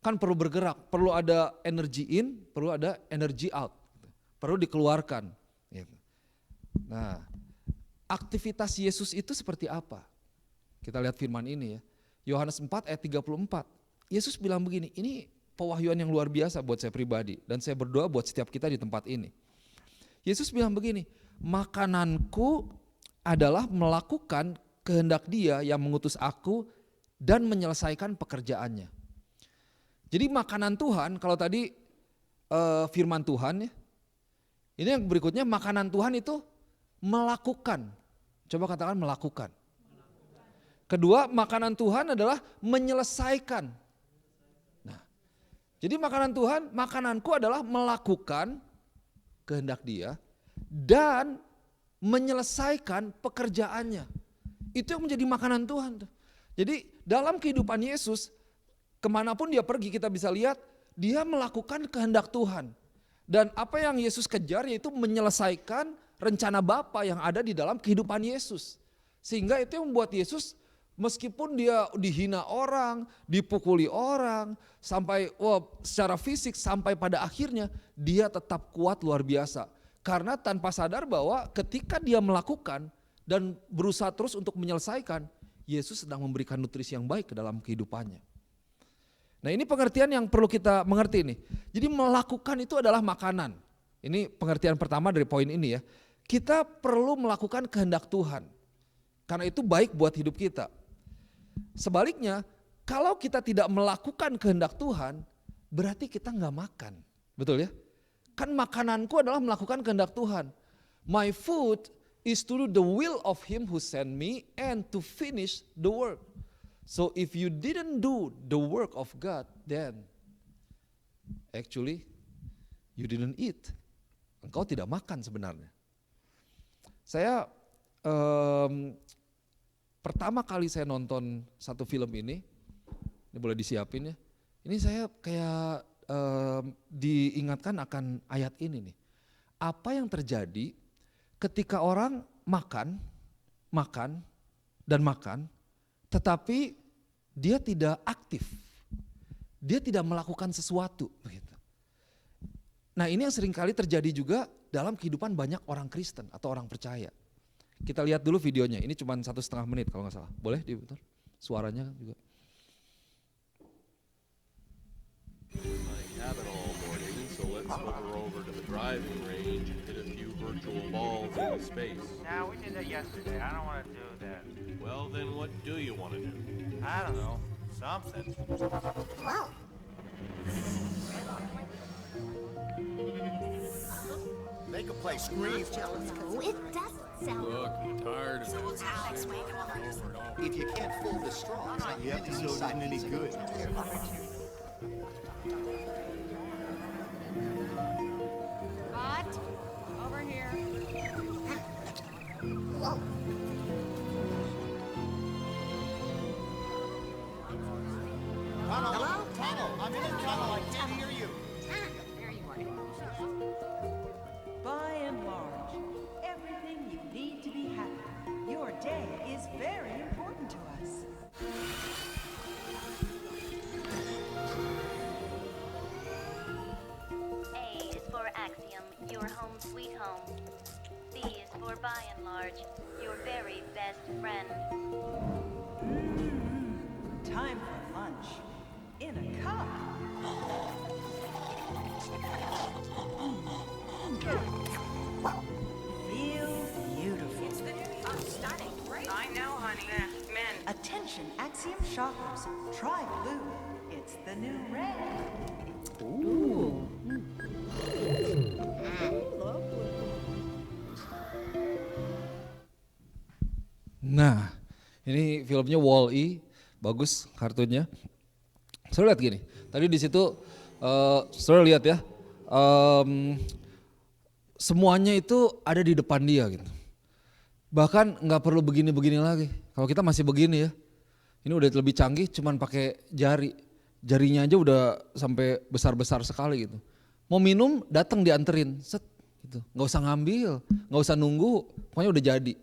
Kan perlu bergerak, perlu ada energy in, perlu ada energy out. Perlu dikeluarkan. Nah, aktivitas Yesus itu seperti apa? Kita lihat firman ini ya. Yohanes 4 ayat 34. Yesus bilang begini, ini pewahyuan yang luar biasa buat saya pribadi. Dan saya berdoa buat setiap kita di tempat ini. Yesus bilang begini, makananku adalah melakukan kehendak Dia yang mengutus aku dan menyelesaikan pekerjaannya. Jadi makanan Tuhan, kalau tadi firman Tuhan ya, ini yang berikutnya makanan Tuhan itu melakukan. Coba katakan melakukan. Kedua, makanan Tuhan adalah menyelesaikan. Nah, jadi makanan Tuhan, makananku adalah melakukan kehendak Dia dan menyelesaikan pekerjaannya. Itu yang menjadi makanan Tuhan. Jadi dalam kehidupan Yesus, kemanapun Dia pergi kita bisa lihat, Dia melakukan kehendak Tuhan. Dan apa yang Yesus kejar yaitu menyelesaikan rencana Bapa yang ada di dalam kehidupan Yesus. Sehingga itu yang membuat Yesus meskipun Dia dihina orang, dipukuli orang, sampai secara fisik sampai pada akhirnya Dia tetap kuat luar biasa. Karena tanpa sadar bahwa ketika Dia melakukan dan berusaha terus untuk menyelesaikan, Yesus sedang memberikan nutrisi yang baik ke dalam kehidupannya. Nah ini pengertian yang perlu kita mengerti nih. Jadi melakukan itu adalah makanan. Ini pengertian pertama dari poin ini ya. Kita perlu melakukan kehendak Tuhan. Karena itu baik buat hidup kita. Sebaliknya, kalau kita tidak melakukan kehendak Tuhan, berarti kita nggak makan. Betul ya? Kan makananku adalah melakukan kehendak Tuhan. My food is to do the will of Him who sent me and to finish the work. So if you didn't do the work of God, then actually you didn't eat. Engkau tidak makan sebenarnya. Saya pertama kali saya nonton satu film ini boleh disiapin ya. Ini saya kayak diingatkan akan ayat ini nih. Apa yang terjadi ketika orang makan, tetapi dia tidak aktif, dia tidak melakukan sesuatu. Begitu. Nah ini yang seringkali terjadi juga dalam kehidupan banyak orang Kristen atau orang percaya. Kita lihat dulu videonya, ini cuma 1,5 menit kalau nggak salah. Boleh diputar? Suaranya juga. Driving range and hit a few virtual balls into space. Now, we did that yesterday. I don't want to do that. Well, then what do you want to do? I don't know. Something. Wow. Make a play scream. No, it doesn't sound. Look, I'm tired of it. Alex, wake up. If you can't fool the straw, you have to decide any good. Hot. Over here. Whoa. Hello? Tunnel. I'm in a tunnel. I can't hear you. There you are. Large, your very best friend. Time for lunch. In a cup. Feel beautiful. It's the new year. Stunning, right? I know, honey. Men. Attention Axiom shoppers. Try blue. It's the new red. Nah, ini filmnya Wall-E, bagus kartunnya. Saudara lihat gini, tadi di situ saudara lihat ya, semuanya itu ada di depan dia gitu. Bahkan nggak perlu begini-begini lagi. Kalau kita masih begini ya, ini udah lebih canggih, cuman pakai jarinya aja udah sampai besar-besar sekali gitu. Mau minum datang dianterin, set gitu. Nggak usah ngambil, nggak usah nunggu, pokoknya udah jadi.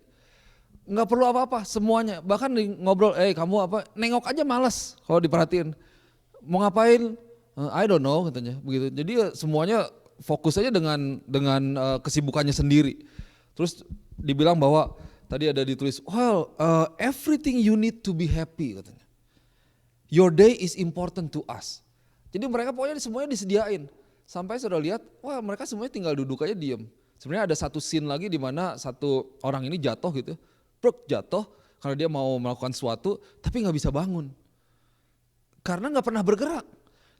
Nggak perlu apa-apa, semuanya. Bahkan ngobrol, kamu apa? Nengok aja malas kalau diperhatiin. Mau ngapain? I don't know katanya, begitu. Jadi ya semuanya fokus aja dengan kesibukannya sendiri. Terus dibilang bahwa tadi ada ditulis, everything you need to be happy katanya. Your day is important to us. Jadi mereka pokoknya semuanya disediain. Sampai sudah lihat, mereka semuanya tinggal duduk aja diem. Sebenarnya ada satu scene lagi di mana satu orang ini jatuh gitu. Jatuh karena dia mau melakukan sesuatu tapi nggak bisa bangun. Karena nggak pernah bergerak.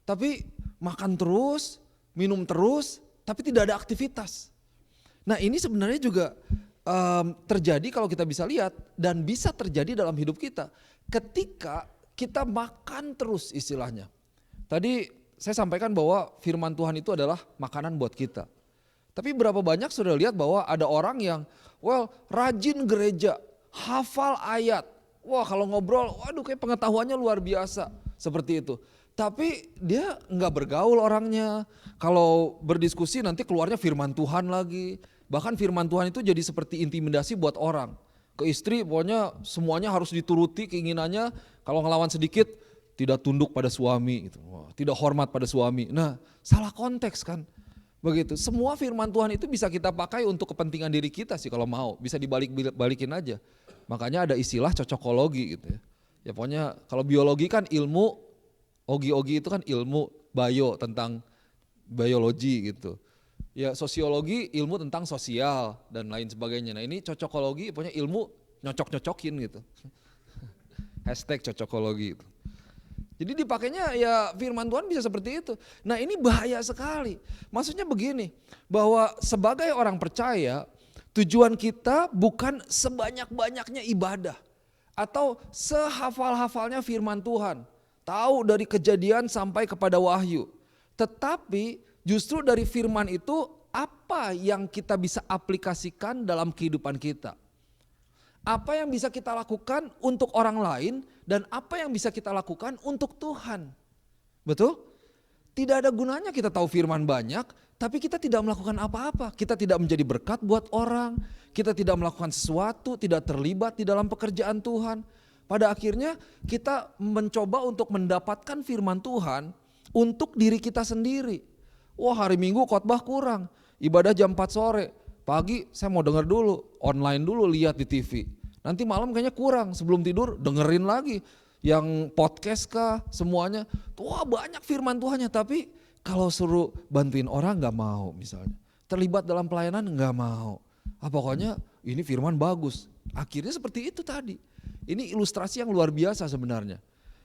Tapi makan terus, minum terus, tapi tidak ada aktivitas. Nah ini sebenarnya juga terjadi kalau kita bisa lihat dan bisa terjadi dalam hidup kita. Ketika kita makan terus istilahnya. Tadi saya sampaikan bahwa firman Tuhan itu adalah makanan buat kita. Tapi berapa banyak sudah lihat bahwa ada orang yang rajin gereja, hafal ayat. Wah kalau ngobrol, kayak pengetahuannya luar biasa seperti itu. Tapi dia nggak bergaul orangnya. Kalau berdiskusi nanti keluarnya firman Tuhan lagi. Bahkan firman Tuhan itu jadi seperti intimidasi buat orang. Ke istri pokoknya semuanya harus dituruti keinginannya. Kalau ngelawan sedikit tidak tunduk pada suami, gitu. Tidak hormat pada suami. Nah salah konteks kan. Begitu. Semua firman Tuhan itu bisa kita pakai untuk kepentingan diri kita sih kalau mau. Bisa dibalikin aja. Makanya ada istilah cocokologi gitu ya. Ya pokoknya kalau biologi kan ilmu, ogi-ogi itu kan ilmu bio tentang biologi gitu. Ya sosiologi ilmu tentang sosial dan lain sebagainya. Nah ini cocokologi pokoknya ilmu nyocok-nyocokin gitu. Hashtag cocokologi itu. Jadi dipakainya ya firman Tuhan bisa seperti itu. Nah ini bahaya sekali. Maksudnya begini, bahwa sebagai orang percaya tujuan kita bukan sebanyak-banyaknya ibadah. Atau sehafal-hafalnya firman Tuhan. Tahu dari kejadian sampai kepada wahyu. Tetapi justru dari firman itu apa yang kita bisa aplikasikan dalam kehidupan kita. Apa yang bisa kita lakukan untuk orang lain dan apa yang bisa kita lakukan untuk Tuhan. Betul? Tidak ada gunanya kita tahu firman banyak tapi kita tidak melakukan apa-apa. Kita tidak menjadi berkat buat orang. Kita tidak melakukan sesuatu, tidak terlibat di dalam pekerjaan Tuhan. Pada akhirnya kita mencoba untuk mendapatkan firman Tuhan untuk diri kita sendiri. Wah hari Minggu khotbah kurang, ibadah jam 4 sore. Pagi saya mau denger dulu, online dulu lihat di TV. Nanti malam kayaknya kurang, sebelum tidur dengerin lagi. Yang podcast kah semuanya. Wah banyak firman Tuhannya tapi kalau suruh bantuin orang gak mau misalnya. Terlibat dalam pelayanan gak mau. Pokoknya ini firman bagus. Akhirnya seperti itu tadi. Ini ilustrasi yang luar biasa sebenarnya.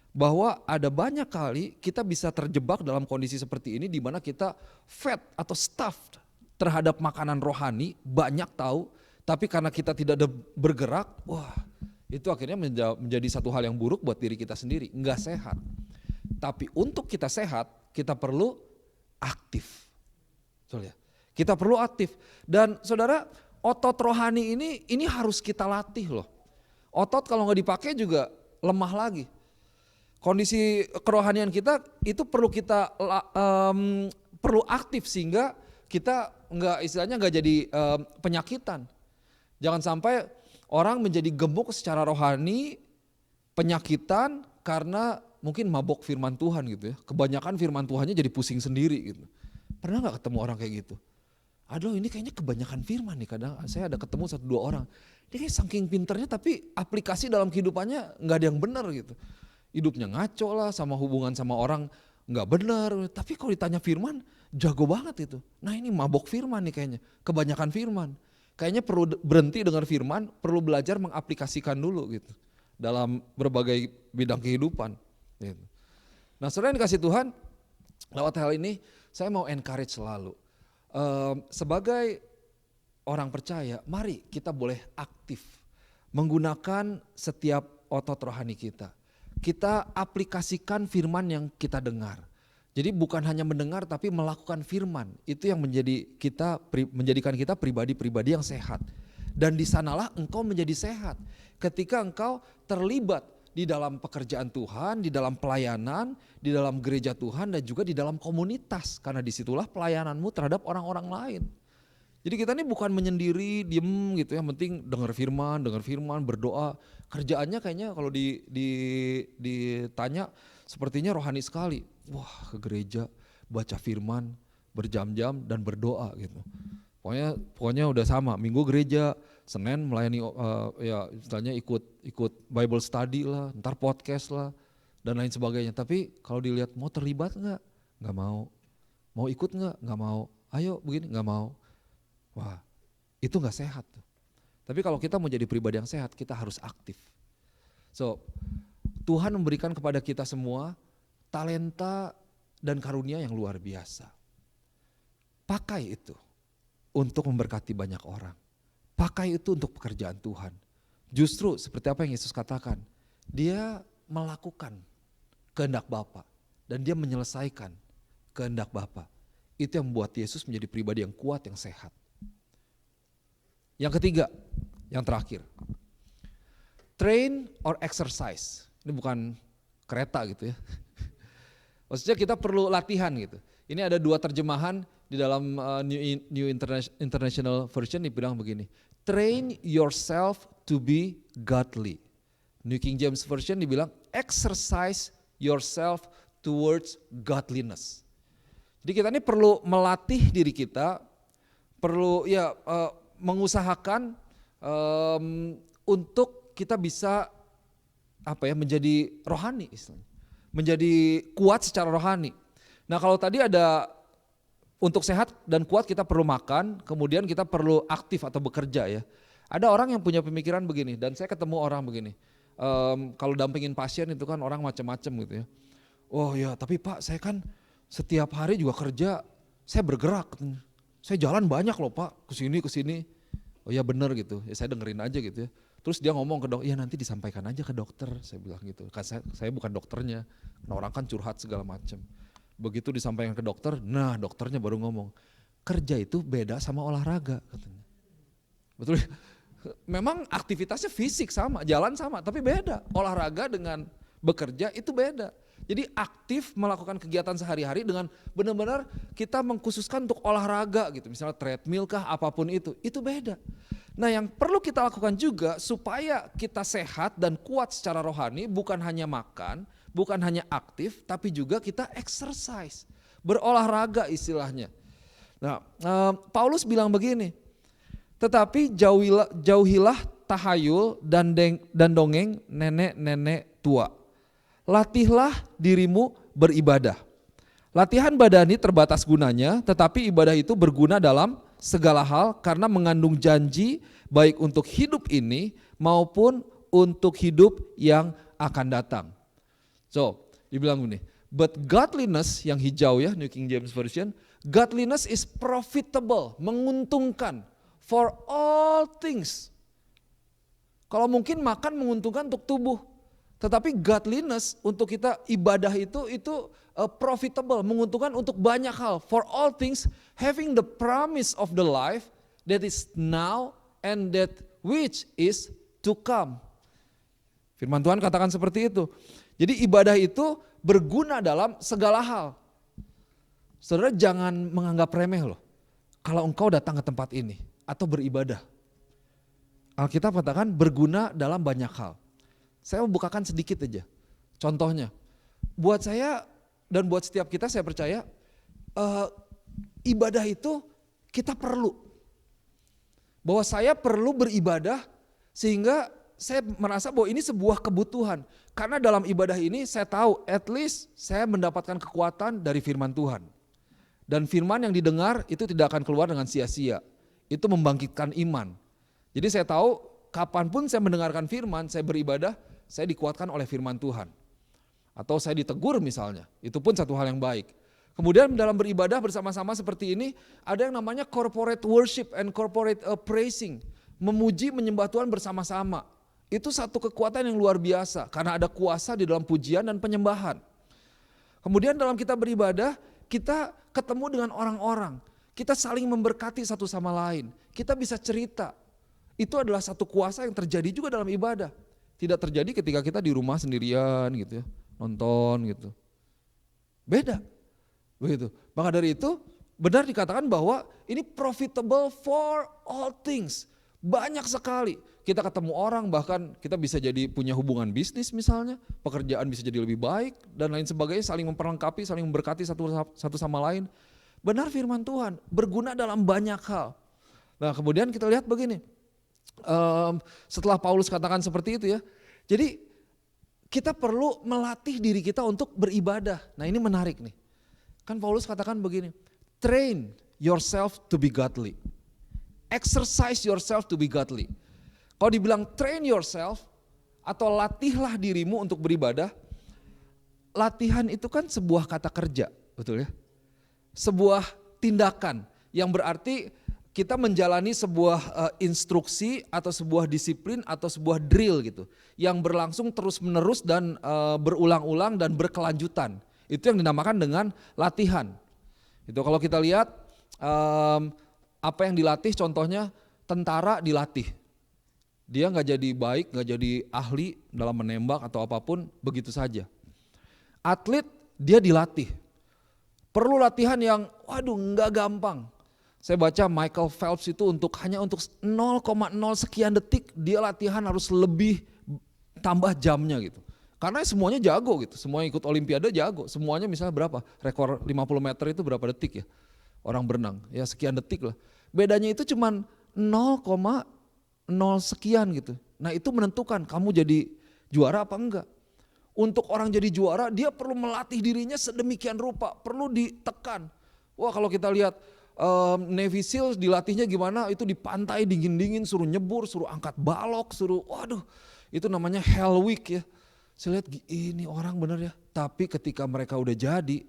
Bahwa ada banyak kali kita bisa terjebak dalam kondisi seperti ini di mana kita fed atau stuffed terhadap makanan rohani, banyak tahu, tapi karena kita tidak ada bergerak, itu akhirnya menjadi satu hal yang buruk buat diri kita sendiri, enggak sehat. Tapi untuk kita sehat, kita perlu aktif. Soalnya, kita perlu aktif. Dan saudara, otot rohani ini harus kita latih loh. Otot kalau nggak dipakai juga lemah lagi. Kondisi kerohanian kita itu perlu kita perlu aktif sehingga kita nggak jadi penyakitan. Jangan sampai orang menjadi gemuk secara rohani, penyakitan karena mungkin mabok firman Tuhan gitu ya. Kebanyakan firman Tuhannya jadi pusing sendiri gitu. Pernah nggak ketemu orang kayak gitu? aduh ini kayaknya kebanyakan firman nih. Kadang saya ada ketemu 1-2 orang, dia kayak saking pinternya tapi aplikasi dalam kehidupannya nggak ada yang benar gitu. Hidupnya ngaco lah, sama hubungan sama orang nggak benar. Tapi kalau ditanya firman, jago banget itu. Nah ini mabok firman nih kayaknya, kebanyakan firman. Kayaknya perlu berhenti dengar firman, perlu belajar mengaplikasikan dulu gitu dalam berbagai bidang kehidupan. Gitu. Nah saudara yang dikasih Tuhan, lewat hal ini saya mau encourage selalu. Sebagai orang percaya, mari kita boleh aktif menggunakan setiap otot rohani kita. Kita aplikasikan firman yang kita dengar. Jadi bukan hanya mendengar tapi melakukan firman. Itu yang menjadikan kita pribadi-pribadi yang sehat. Dan di sanalah engkau menjadi sehat. Ketika engkau terlibat di dalam pekerjaan Tuhan, di dalam pelayanan, di dalam gereja Tuhan dan juga di dalam komunitas. Karena disitulah pelayananmu terhadap orang-orang lain. Jadi kita ini bukan menyendiri, diem gitu ya, yang penting dengar firman, berdoa. Kerjaannya kayaknya kalau ditanya sepertinya rohani sekali. Wah ke gereja, baca firman, berjam-jam dan berdoa gitu. Pokoknya udah sama, Minggu gereja, Senin melayani ya istilahnya ikut Bible study lah, ntar podcast lah dan lain sebagainya. Tapi kalau dilihat mau terlibat nggak mau. Mau ikut nggak mau. Ayo begini nggak mau. Wah itu nggak sehat. Tapi kalau kita mau jadi pribadi yang sehat kita harus aktif. So Tuhan memberikan kepada kita semua talenta dan karunia yang luar biasa. Pakai itu untuk memberkati banyak orang. Pakai itu untuk pekerjaan Tuhan. Justru seperti apa yang Yesus katakan, dia melakukan kehendak Bapa dan dia menyelesaikan kehendak Bapa. Itu yang membuat Yesus menjadi pribadi yang kuat, yang sehat. Yang ketiga, yang terakhir. Train or exercise. Ini bukan kereta gitu ya. Maksudnya kita perlu latihan gitu. Ini ada 2 terjemahan di dalam New International Version dibilang begini. Train yourself to be godly. New King James Version dibilang exercise yourself towards godliness. Jadi kita ini perlu melatih diri kita, perlu mengusahakan untuk kita bisa menjadi rohani istilahnya. Menjadi kuat secara rohani. Nah kalau tadi ada untuk sehat dan kuat kita perlu makan, kemudian kita perlu aktif atau bekerja ya. Ada orang yang punya pemikiran begini dan saya ketemu orang begini. Kalau dampingin pasien itu kan orang macam-macam gitu ya. Oh ya tapi Pak saya kan setiap hari juga kerja, saya bergerak. Saya jalan banyak loh Pak, kesini. Oh ya benar gitu, ya saya dengerin aja gitu ya. Terus dia ngomong ke dokter, ya nanti disampaikan aja ke dokter, saya bilang gitu. Kan saya bukan dokternya, nah orang kan curhat segala macam. Begitu disampaikan ke dokter, nah dokternya baru ngomong, kerja itu beda sama olahraga katanya. Betul, memang aktivitasnya fisik sama, jalan sama, tapi beda. Olahraga dengan bekerja itu beda. Jadi aktif melakukan kegiatan sehari-hari dengan benar-benar kita mengkhususkan untuk olahraga gitu. Misalnya treadmill kah apapun itu beda. Nah yang perlu kita lakukan juga supaya kita sehat dan kuat secara rohani bukan hanya makan, bukan hanya aktif tapi juga kita exercise, berolahraga istilahnya. Nah Paulus bilang begini, tetapi jauhilah tahayul dan dongeng nenek-nenek tua. Latihlah dirimu beribadah. Latihan badani terbatas gunanya, tetapi ibadah itu berguna dalam segala hal karena mengandung janji baik untuk hidup ini maupun untuk hidup yang akan datang. So, dibilang gini, but godliness yang hijau ya, New King James Version, godliness is profitable, menguntungkan for all things. Kalau mungkin makan menguntungkan untuk tubuh. Tetapi godliness untuk kita ibadah itu profitable, menguntungkan untuk banyak hal. For all things having the promise of the life that is now and that which is to come. Firman Tuhan katakan seperti itu. Jadi ibadah itu berguna dalam segala hal. Saudara jangan menganggap remeh loh. Kalau engkau datang ke tempat ini atau beribadah. Alkitab katakan berguna dalam banyak hal. Saya mau bukakan sedikit aja. Contohnya, buat saya dan buat setiap kita saya percaya ibadah itu kita perlu. Bahwa saya perlu beribadah sehingga saya merasa bahwa ini sebuah kebutuhan. Karena dalam ibadah ini saya tahu at least saya mendapatkan kekuatan dari firman Tuhan. Dan firman yang didengar itu tidak akan keluar dengan sia-sia. Itu membangkitkan iman. Jadi saya tahu kapanpun saya mendengarkan firman, saya beribadah, saya dikuatkan oleh firman Tuhan. Atau saya ditegur misalnya, itu pun satu hal yang baik. Kemudian dalam beribadah bersama-sama seperti ini, ada yang namanya corporate worship and corporate praising. Memuji, menyembah Tuhan bersama-sama. Itu satu kekuatan yang luar biasa, karena ada kuasa di dalam pujian dan penyembahan. Kemudian dalam kita beribadah, kita ketemu dengan orang-orang. Kita saling memberkati satu sama lain. Kita bisa cerita. Itu adalah satu kuasa yang terjadi juga dalam ibadah. Tidak terjadi ketika kita di rumah sendirian gitu ya, nonton gitu. Beda. Begitu. Maka dari itu benar dikatakan bahwa ini profitable for all things. Banyak sekali. Kita ketemu orang, bahkan kita bisa jadi punya hubungan bisnis misalnya, pekerjaan bisa jadi lebih baik dan lain sebagainya, saling memperlengkapi, saling memberkati satu sama lain. Benar firman Tuhan, berguna dalam banyak hal. Nah kemudian kita lihat begini, setelah Paulus katakan seperti itu ya, jadi kita perlu melatih diri kita untuk beribadah. Nah ini menarik nih, kan Paulus katakan begini, train yourself to be godly, exercise yourself to be godly. Kalau dibilang train yourself atau latihlah dirimu untuk beribadah, latihan itu kan sebuah kata kerja, betul ya? Sebuah tindakan yang berarti kita menjalani sebuah instruksi atau sebuah disiplin atau sebuah drill gitu yang berlangsung terus-menerus dan berulang-ulang dan berkelanjutan. Itu yang dinamakan dengan latihan. Itu kalau kita lihat apa yang dilatih, contohnya tentara dilatih. Dia nggak jadi baik, nggak jadi ahli dalam menembak atau apapun begitu saja. Atlet dia dilatih. Perlu latihan yang waduh nggak gampang. Saya baca Michael Phelps itu hanya untuk 0,0 sekian detik dia latihan harus lebih tambah jamnya gitu. Karena semuanya jago gitu, semua ikut olimpiade jago. Semuanya misalnya berapa? Rekor 50 meter itu berapa detik ya? Orang berenang, ya sekian detik lah. Bedanya itu cuman 0,0 sekian gitu. Nah itu menentukan kamu jadi juara apa enggak. Untuk orang jadi juara dia perlu melatih dirinya sedemikian rupa, perlu ditekan. Wah kalau kita lihat Navy Seals dilatihnya gimana, itu di pantai dingin-dingin suruh nyebur, suruh angkat balok, suruh waduh itu namanya Hell Week ya. Saya lihat ini orang bener ya, tapi ketika mereka udah jadi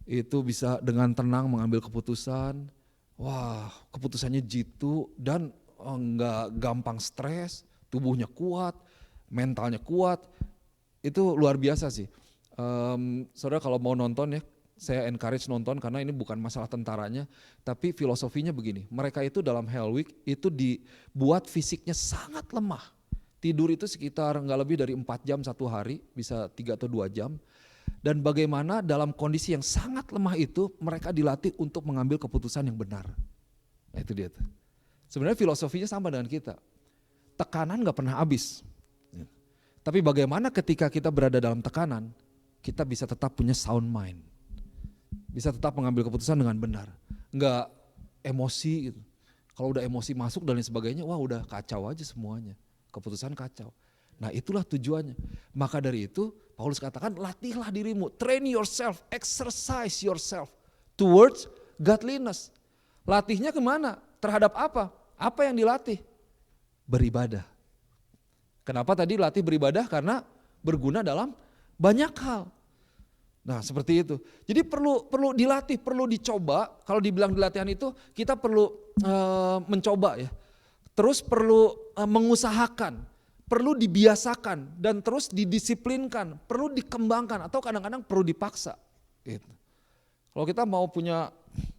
itu bisa dengan tenang mengambil keputusan. Wah keputusannya jitu dan nggak gampang stres, tubuhnya kuat, mentalnya kuat, itu luar biasa sih. Saudara kalau mau nonton ya, saya encourage nonton karena ini bukan masalah tentaranya, tapi filosofinya begini, mereka itu dalam Hell Week itu dibuat fisiknya sangat lemah, tidur itu sekitar nggak lebih dari 4 jam satu hari, bisa 3 atau 2 jam, dan bagaimana dalam kondisi yang sangat lemah itu mereka dilatih untuk mengambil keputusan yang benar. Nah itu dia tuh. Sebenarnya filosofinya sama dengan kita. Tekanan gak pernah habis. Tapi bagaimana ketika kita berada dalam tekanan, kita bisa tetap punya sound mind. Bisa tetap mengambil keputusan dengan benar. Gak emosi gitu. Kalau udah emosi masuk dan lain sebagainya, wah udah kacau aja semuanya. Keputusan kacau. Nah itulah tujuannya. Maka dari itu Paulus katakan latihlah dirimu, train yourself, exercise yourself towards godliness. Latihnya kemana? Terhadap apa? Apa yang dilatih? Beribadah. Kenapa tadi latih beribadah? Karena berguna dalam banyak hal. Nah seperti itu. Jadi perlu dilatih, perlu dicoba. Kalau dibilang di latihan itu kita perlu mencoba ya. Terus perlu mengusahakan, perlu dibiasakan dan terus didisiplinkan, perlu dikembangkan atau kadang-kadang perlu dipaksa. Gitu. Kalau kita mau punya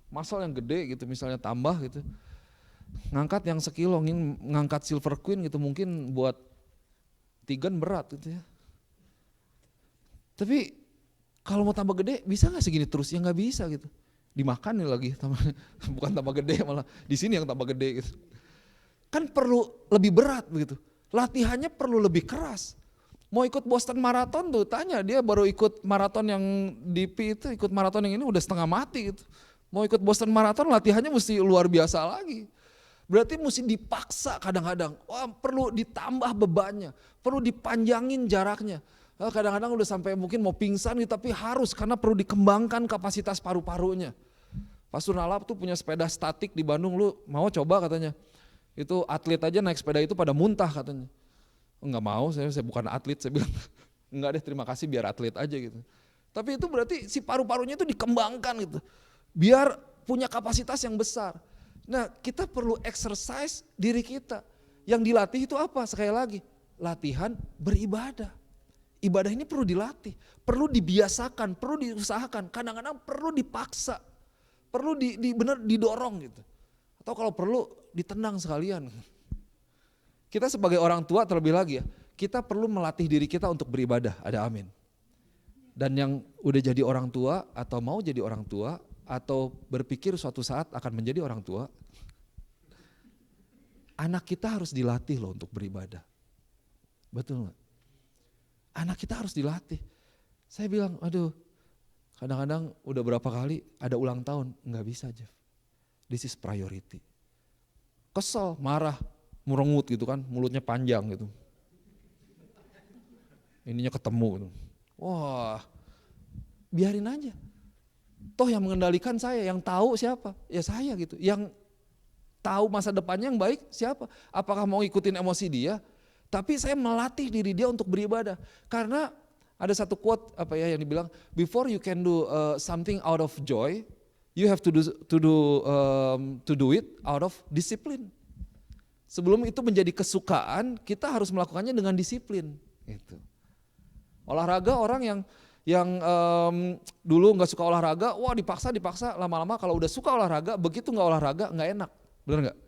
muscle yang gede gitu misalnya tambah gitu, ngangkat yang sekilo, ngangkat Silver Queen gitu mungkin buat Tigan berat gitu ya. Tapi kalau mau tambah gede bisa gak segini terus? Ya gak bisa gitu. Dimakan nih lagi, bukan tambah gede malah di sini yang tambah gede gitu. Kan perlu lebih berat begitu. Latihannya perlu lebih keras. Mau ikut Boston Marathon tuh tanya, dia baru ikut maraton yang DP itu, ikut maraton yang ini udah setengah mati gitu. Mau ikut Boston Marathon latihannya mesti luar biasa lagi. Berarti mesti dipaksa kadang-kadang. Wah, perlu ditambah bebannya, perlu dipanjangin jaraknya. Kadang-kadang udah sampai mungkin mau pingsan gitu, tapi harus karena perlu dikembangkan kapasitas paru-parunya. Pastor Nalap tuh punya sepeda statik di Bandung, lu mau coba katanya. Itu atlet aja naik sepeda itu pada muntah katanya. Enggak mau, saya bukan atlet, saya bilang enggak deh, terima kasih biar atlet aja gitu. Tapi itu berarti si paru-parunya itu dikembangkan gitu. Biar punya kapasitas yang besar. Nah, kita perlu exercise diri kita. Yang dilatih itu apa? Sekali lagi, latihan beribadah. Ibadah ini perlu dilatih, perlu dibiasakan, perlu diusahakan. Kadang-kadang perlu dipaksa, perlu benar didorong gitu. Atau kalau perlu ditendang sekalian. Kita sebagai orang tua terlebih lagi ya, kita perlu melatih diri kita untuk beribadah. Ada amin. Dan yang udah jadi orang tua atau mau jadi orang tua, atau berpikir suatu saat akan menjadi orang tua, anak kita harus dilatih loh untuk beribadah. Betul gak? Anak kita harus dilatih. Saya bilang, aduh, kadang-kadang udah berapa kali ada ulang tahun, nggak bisa Jeff. This is priority. Kesel, marah, merengut gitu kan, mulutnya panjang gitu. Ininya ketemu gitu. Wah, biarin aja. Toh yang mengendalikan saya, yang tahu siapa? Ya saya gitu. Yang tahu masa depannya yang baik siapa? Apakah mau ikutin emosi dia? Tapi saya melatih diri dia untuk beribadah. Karena ada satu quote yang dibilang, before you can do something out of joy, you have to do it out of discipline. Sebelum itu menjadi kesukaan, kita harus melakukannya dengan disiplin. Gitu. Olahraga orang yang dulu nggak suka olahraga, wah dipaksa, lama-lama kalau udah suka olahraga, begitu nggak olahraga nggak enak, benar nggak?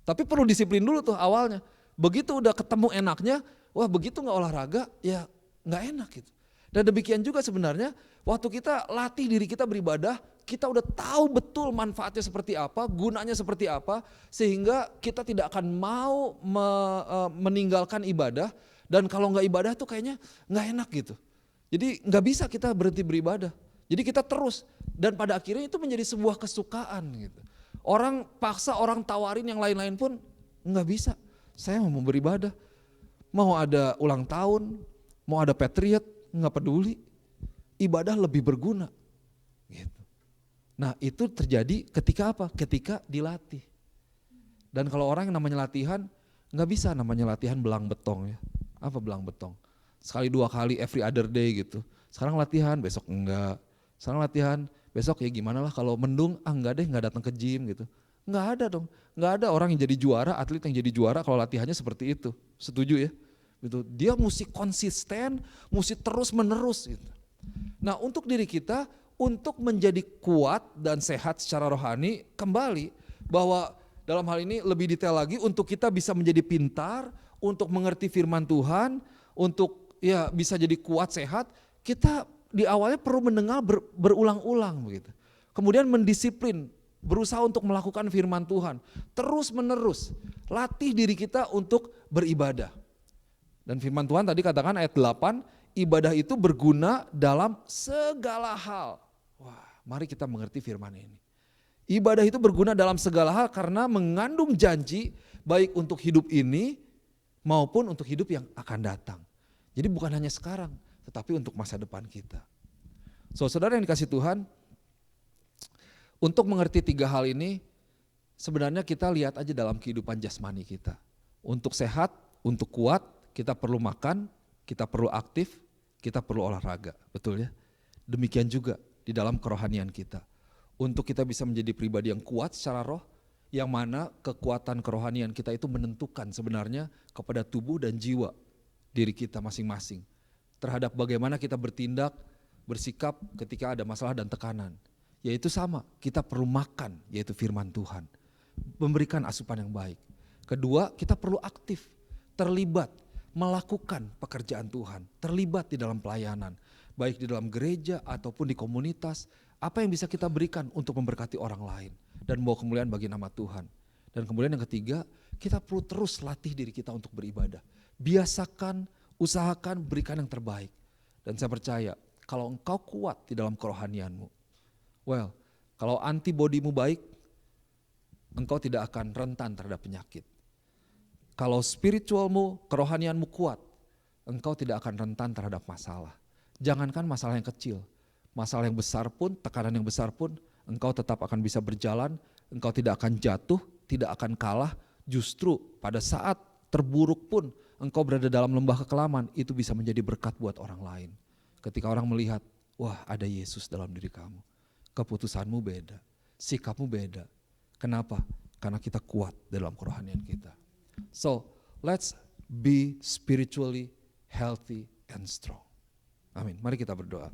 Tapi perlu disiplin dulu tuh awalnya. Begitu udah ketemu enaknya, wah begitu nggak olahraga, ya nggak enak gitu. Dan demikian juga sebenarnya, waktu kita latih diri kita beribadah, kita udah tahu betul manfaatnya seperti apa, gunanya seperti apa, sehingga kita tidak akan mau meninggalkan ibadah. Dan kalau nggak ibadah tuh kayaknya nggak enak gitu. Jadi nggak bisa kita berhenti beribadah. Jadi kita terus, dan pada akhirnya itu menjadi sebuah kesukaan gitu. Orang paksa, orang tawarin yang lain-lain pun nggak bisa. Saya mau beribadah, mau ada ulang tahun, mau ada Patriot, nggak peduli. Ibadah lebih berguna. Gitu. Nah itu terjadi ketika apa? Ketika dilatih. Dan kalau orang yang namanya latihan, nggak bisa namanya latihan belang betong ya. Apa belang betong? Sekali dua kali every other day gitu. Sekarang latihan, besok enggak. Sekarang latihan, besok ya gimana lah kalau mendung, enggak deh, enggak datang ke gym gitu. Enggak ada dong, enggak ada orang yang jadi juara, atlet yang jadi juara kalau latihannya seperti itu. Setuju ya? Gitu. Dia mesti konsisten, mesti terus menerus gitu. Nah untuk diri kita, untuk menjadi kuat dan sehat secara rohani, kembali bahwa dalam hal ini lebih detail lagi, untuk kita bisa menjadi pintar, untuk mengerti firman Tuhan, untuk ya bisa jadi kuat sehat, kita di awalnya perlu mendengar berulang-ulang begitu. Kemudian mendisiplin, berusaha untuk melakukan firman Tuhan. Terus menerus, latih diri kita untuk beribadah. Dan firman Tuhan tadi katakan ayat 8, ibadah itu berguna dalam segala hal. Wah, mari kita mengerti firman ini. Ibadah itu berguna dalam segala hal karena mengandung janji baik untuk hidup ini maupun untuk hidup yang akan datang. Jadi bukan hanya sekarang, tetapi untuk masa depan kita. So, saudara yang dikasih Tuhan, untuk mengerti tiga hal ini, sebenarnya kita lihat aja dalam kehidupan jasmani kita. Untuk sehat, untuk kuat, kita perlu makan, kita perlu aktif, kita perlu olahraga, betul ya? Demikian juga di dalam kerohanian kita. Untuk kita bisa menjadi pribadi yang kuat secara roh, yang mana kekuatan kerohanian kita itu menentukan sebenarnya kepada tubuh dan jiwa diri kita masing-masing. Terhadap bagaimana kita bertindak, bersikap ketika ada masalah dan tekanan. Yaitu sama, kita perlu makan, yaitu firman Tuhan. Memberikan asupan yang baik. Kedua, kita perlu aktif, terlibat, melakukan pekerjaan Tuhan. Terlibat di dalam pelayanan, baik di dalam gereja ataupun di komunitas. Apa yang bisa kita berikan untuk memberkati orang lain dan membawa kemuliaan bagi nama Tuhan. Dan kemudian yang ketiga, kita perlu terus latih diri kita untuk beribadah. Biasakan, usahakan, berikan yang terbaik. Dan saya percaya, kalau engkau kuat di dalam kerohanianmu, well, Kalau antibodimu baik, engkau tidak akan rentan terhadap penyakit. Kalau spiritualmu, kerohanianmu kuat, engkau tidak akan rentan terhadap masalah. Jangankan masalah yang kecil, masalah yang besar pun, tekanan yang besar pun, engkau tetap akan bisa berjalan, engkau tidak akan jatuh, tidak akan kalah. Justru pada saat terburuk pun, engkau berada dalam lembah kekelaman, itu bisa menjadi berkat buat orang lain. Ketika orang melihat, wah ada Yesus dalam diri kamu. Keputusanmu beda, sikapmu beda. Kenapa? Karena kita kuat dalam kerohanian kita. So, let's be spiritually healthy and strong. Amin. Mari kita berdoa.